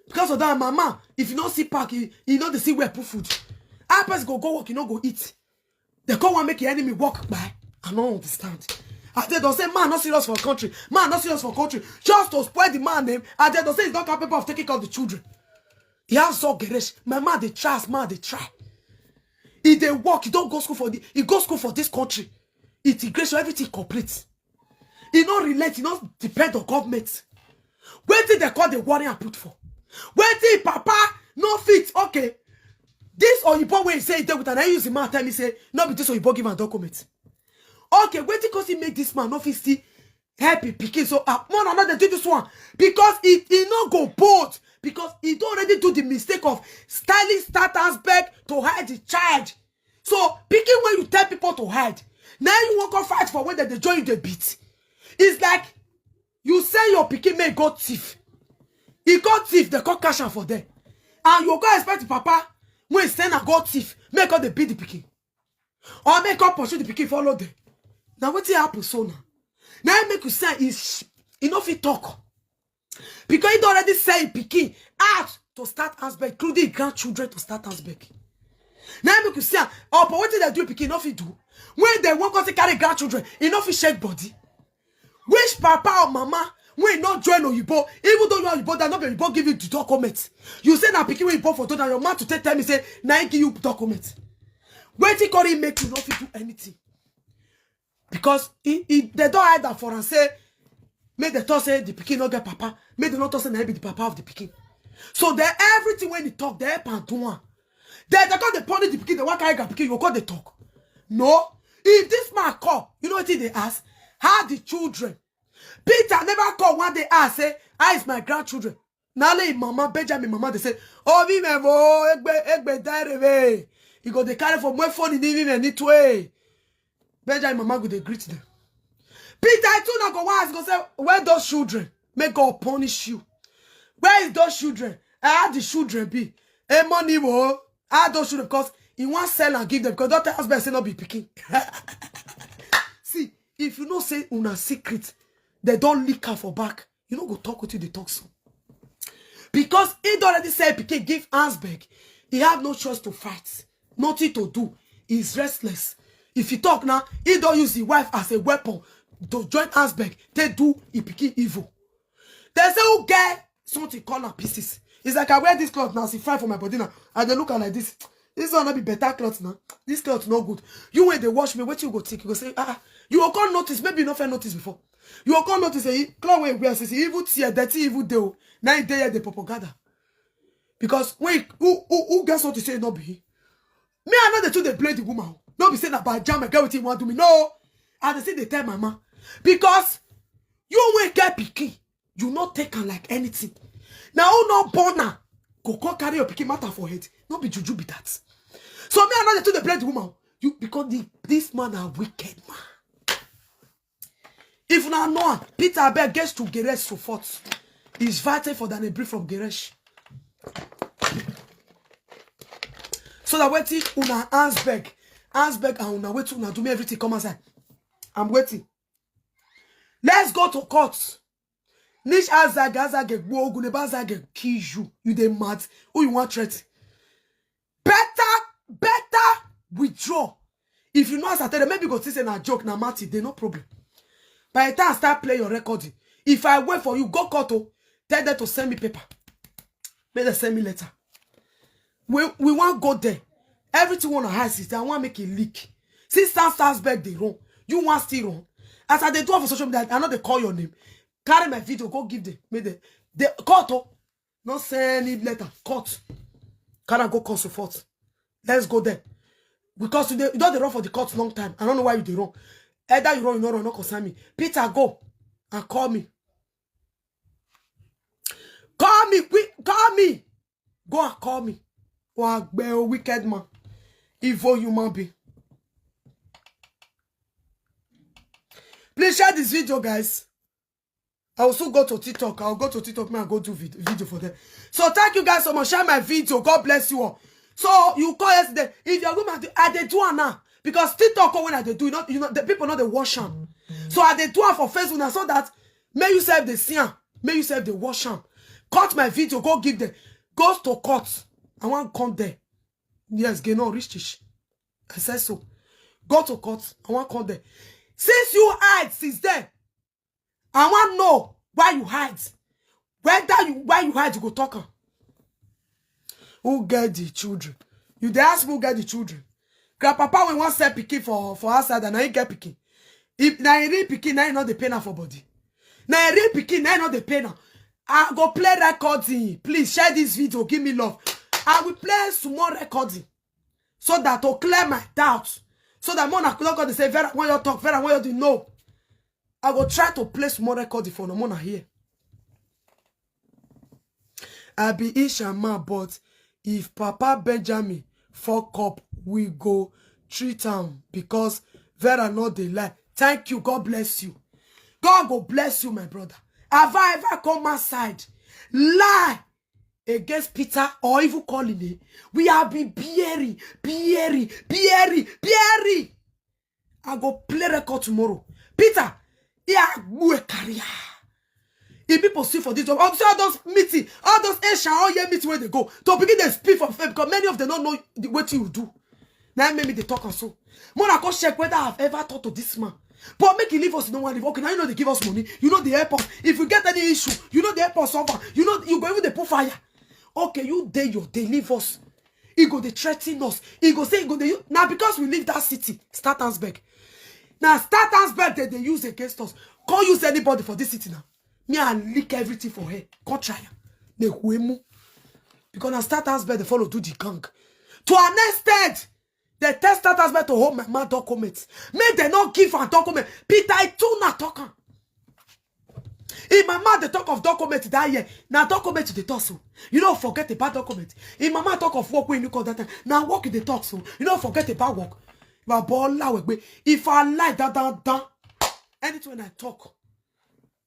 Because of that, mama, if you don't see park, you know they see where put food. Our person go work, you know go eat. They come and make your enemy walk by. I don't understand. And they don't say man not serious for country. Man not serious for country. Just to spoil the man name. And they don't say he's not capable of taking care of the children. He has so geresh. My man they try, man they try. If they work, he don't go school for he go school for this country. Integration, everything complete. He not relate, he not depend on government. Where did they call the warrior and put for? Where did Papa no fit? Okay. This Oyibo when he say it with an I use the man tell me say, no be this Oyibo give a document. Okay, where did because he make this man no fit still help him picking so one another do this one because he not go bold because he don't already do the mistake of styling status back to hide the child. So picking when you tell people to hide, now you won't go fight for when they join you the beat. It's like you say your picking may go thief. He got thief, they got cash out for them. And you go expect the papa when he send and go thief, make up the beat the picking. Or make up pursue the picking follow them. Now what happen so now? Now make you say is enough he talk. Because he already say picking out to start Asberg, including grandchildren to start Asberg. Now you could see, oh, but what did they do? Pikin no fit do. When they want to carry grandchildren, it no fit shake body. Which papa or mama when not join Oyibo, even though you are Oyibo, that not be Oyibo give you the document. You say na pikin when you born for that, your man to take time, he say, na give you document. When he call him make you not fit do anything. Because they don't hide that for and say, make the talk say the pikin not get papa, make the not talk say na be the papa of the pikin. So they everything when they talk, they help and do one. They call the punish the pikin, they want carry the pikin, you call the talk. No. If this man call, you know what they ask? How the children? Peter never call one day ask, say, how is my grandchildren? Now let mama, Benjamin, mama, they say, oh, we egbe diary. You go they carry from my phone in the evening need to way. Benjamin, mama, go they greet them. Peter, I told go ask, go say, where those children? May God punish you. Where is those children? How the children be? Money wo. How those children? Because he wants sell and give them. Because that husband say not be picking. See, if you know say una secret, they don't leak her for back. You know go talk with you, they talk so. Because he already said picking give Ansberg. He have no choice to fight. Nothing to do. He's restless. If he talk now, he don't use his wife as a weapon to join Ansberg. They do he picking evil. They say who get something called pieces. It's like I wear this cloth now, see fine for my body now. And they look at like this. This one not be better cloth now. This cloth no good. You when they wash me, what you go take? You go say, you will come notice, maybe you not fair notice before. You will come notice a cloth when we say evil tear, dirty evil day. Now they the propaganda. Because when who gets what to say not be? Me I know the two they blame the woman. Not be saying about jam and get what he want to me. No. And they say they tell mama. Because you when get picky, you not take her like anything. Now who no born her, go carry your picky matter for head. Not be juju be that. So me I know the two they blame the woman. You because this man a wicked man. If not know, Peter Abel gets to Geresh so forth. He's fighting for the brief from Geresh. So that waiting una Ansberg and una wait una do me everything come aside. I'm waiting. Let's go to court. Nish azage gunebazage kill you. You dey mad. Who you want threat? Better withdraw. If you know as I tell them, maybe go say na joke na mati, they no problem. By the time I start playing your recording, if I wait for you, go court, tell them to send me paper. Make them send me letter. We want go there. Everything want to hide sister. I want make it leak. Since starts back they wrong. You want still wrong. As I do for social media, I know they call your name. Carry my video, go give them. Make the court. Not send any letter. Court. Can I go consult forth? Let's go there. Because you don't they run for the court long time. I don't know why you they wrong. Either you run, you don't run, not concern me. Peter, go and call me. Call me, call me. Go and call me. Wow, wicked man. Evil human being. Please share this video, guys. I will also go to TikTok. I'll go to TikTok and go do video for them. So thank you guys so much. Share my video. God bless you all. So you call yesterday. If you're going to I they do it now. Because TikTok when I they do, you know the people know they wash them. So I they do it for Facebook now so that may you save the sin. May you save the wash them. Cut my video. Go give them. Goes to court. I want to come there. Yes, get no rich. I said so. Go to court. I want to come there. Since you hide since then, I want to know why you hide. Why you hide, you go talk. Who get the children? You they ask who get the children. Grandpapa when one say picky for outside and I get picky. If na real picky, now you know the pain for body. Now real picky, now you know the pain. I go play recording. Please share this video. Give me love. I will play some more recording so that to clear my doubts. So that Mona could not go to say, Vera, when you talk, Vera, when you do know. I will try to play some more recording for the Mona here. I be Ishama, but if Papa Benjamin fuck up, we go treat him because Vera not the lie. Thank you. God bless you. God go bless you, my brother. Have I ever come my side? Lie against Peter or even calling it. We have been Pierre. I go play record tomorrow. Peter, yeah, career. If people see for this job, I'm sure all those meeting, all those Asian, all year meeting where they go, to begin they speak for faith because many of them don't know what you do. Now maybe they talk and so. More I go check whether I've ever talked to this man. But make it leave us no one live. Okay, now you know they give us money. You know the airport. If we get any issue, you know the airport suffer. You know you go even they put fire. Okay, you day your day leave us. He go they threaten us. He go say he go they now because we leave that city, Statansburg. Now Statansburg they use against us. Can't use anybody for this city now. Me I leak everything for her. Can't try her. They huemu. Because now Statansburg they follow to the gang. To an extent, they test Statansburg to hold my man documents. Make they not give a document. Peter I too not talking. If my man they talk of documents that year, now document they talk so. You don't forget about document. If my man talk of work when you call that time, now work they talk so. You don't forget about work. If I like that, anything when I talk,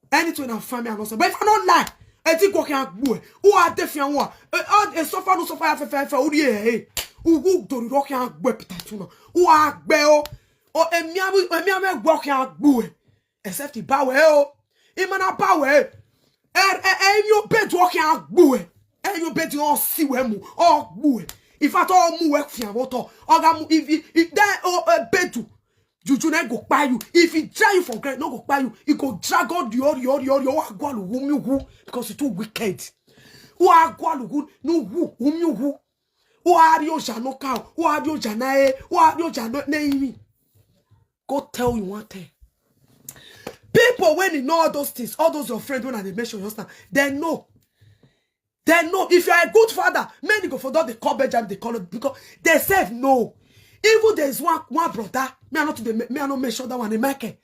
anything when I find me, I but if I don't lie, I think what can go. Who are defiant one? A suffer no suffer for you. Who do the rock and whip tatuna? Who are bell or a meow walking out boo? Except the power. Imana power. And you bet walking out boo. And you bet you all see where or boo. If at all move work for water, or if that or a bed to Juju go buy you. If he try you for granted, no go buy you, he go drag out your who because it's too wicked. Who are gualu no who. Who are you jano cow? Who are you janae? Who are you jano name? Go tell you one thing. People when you know all those things, all those your friends when they mention your stuff, they know. They know if you are a good father, many go for that they call Benjamin, they call it because they said no. Even there is one brother, me I not mention that one in market.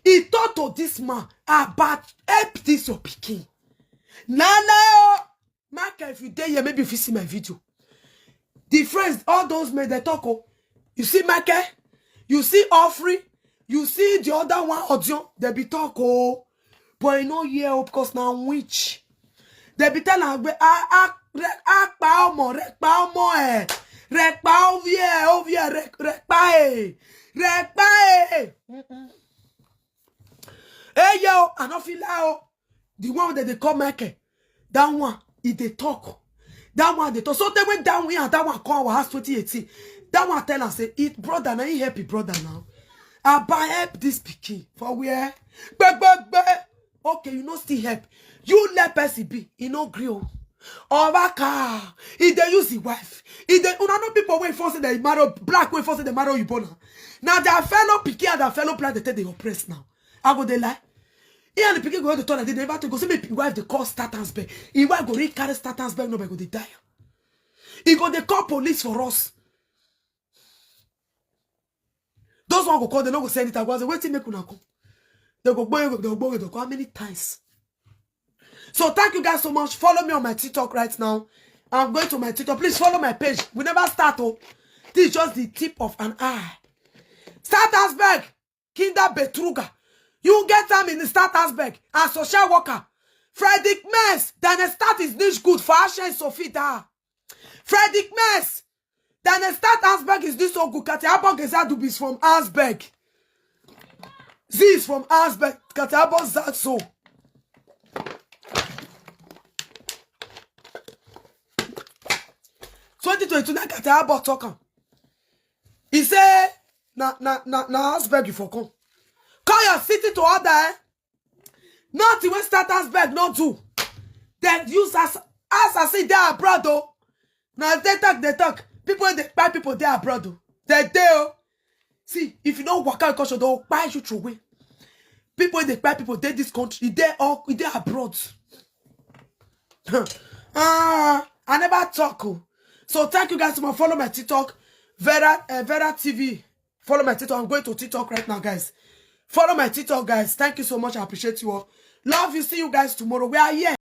He thought to this man about help this your picking. Nana, market if you dare here, maybe if you see my video. The friends, all those men they talk. Oh, you see market, you see offering, you see the other one audio, they be talk. Oh, but you know here because now which. They be telling me, Hey yo, I don't feel like the one that they call Michael. That one, if they talk. That one they talk. So they went down here and that one call our house 2018. That one tell us say, it brother, now he help his brother now. I buy help this pikin for where? Okay, you know still help. You let person be, he no grill. Or baka, if they use the wife, if they know people wait for say they marry black wait for say they marry you bona. Now their fellow picky and their fellow plan they take they oppress now. I go they lie. He and the picky go to turn and they never to go. Say maybe wife they call Statansburg. He wife go read carry Statansburg no go they die. He go they call police for us. Those one go call they no go send it. I go say wait till make una come. They go how many times? So thank you guys so much. Follow me on my TikTok right now. I'm going to my TikTok. Please follow my page. We never start. Oh, this is just the tip of an eye. Statansburg, Kinder Betruga. You get them in the Statansburg as social worker. Frederick Mess. Then the start is niche good for Asha and Sofita. Frederick Mess. Then the Statansburg is this so good. Katiabo Gezadu is from Asberg. Z is from Asberg. Katiabo Zatso. About talking. He said, na Asberg you for come. Call your city to order, eh? Not when Statansburg, not do. Then use as I say they are abroad, though. Now they talk. People they buy people they are abroad, though. They do. See, if you don't work out culture, they'll buy you through away. People they buy people they this country, they abroad. I never talk. So thank you guys so much. Follow my TikTok, Vera TV. Follow my TikTok. I'm going to TikTok right now, guys. Follow my TikTok, guys. Thank you so much. I appreciate you all. Love you. See you guys tomorrow. We are here.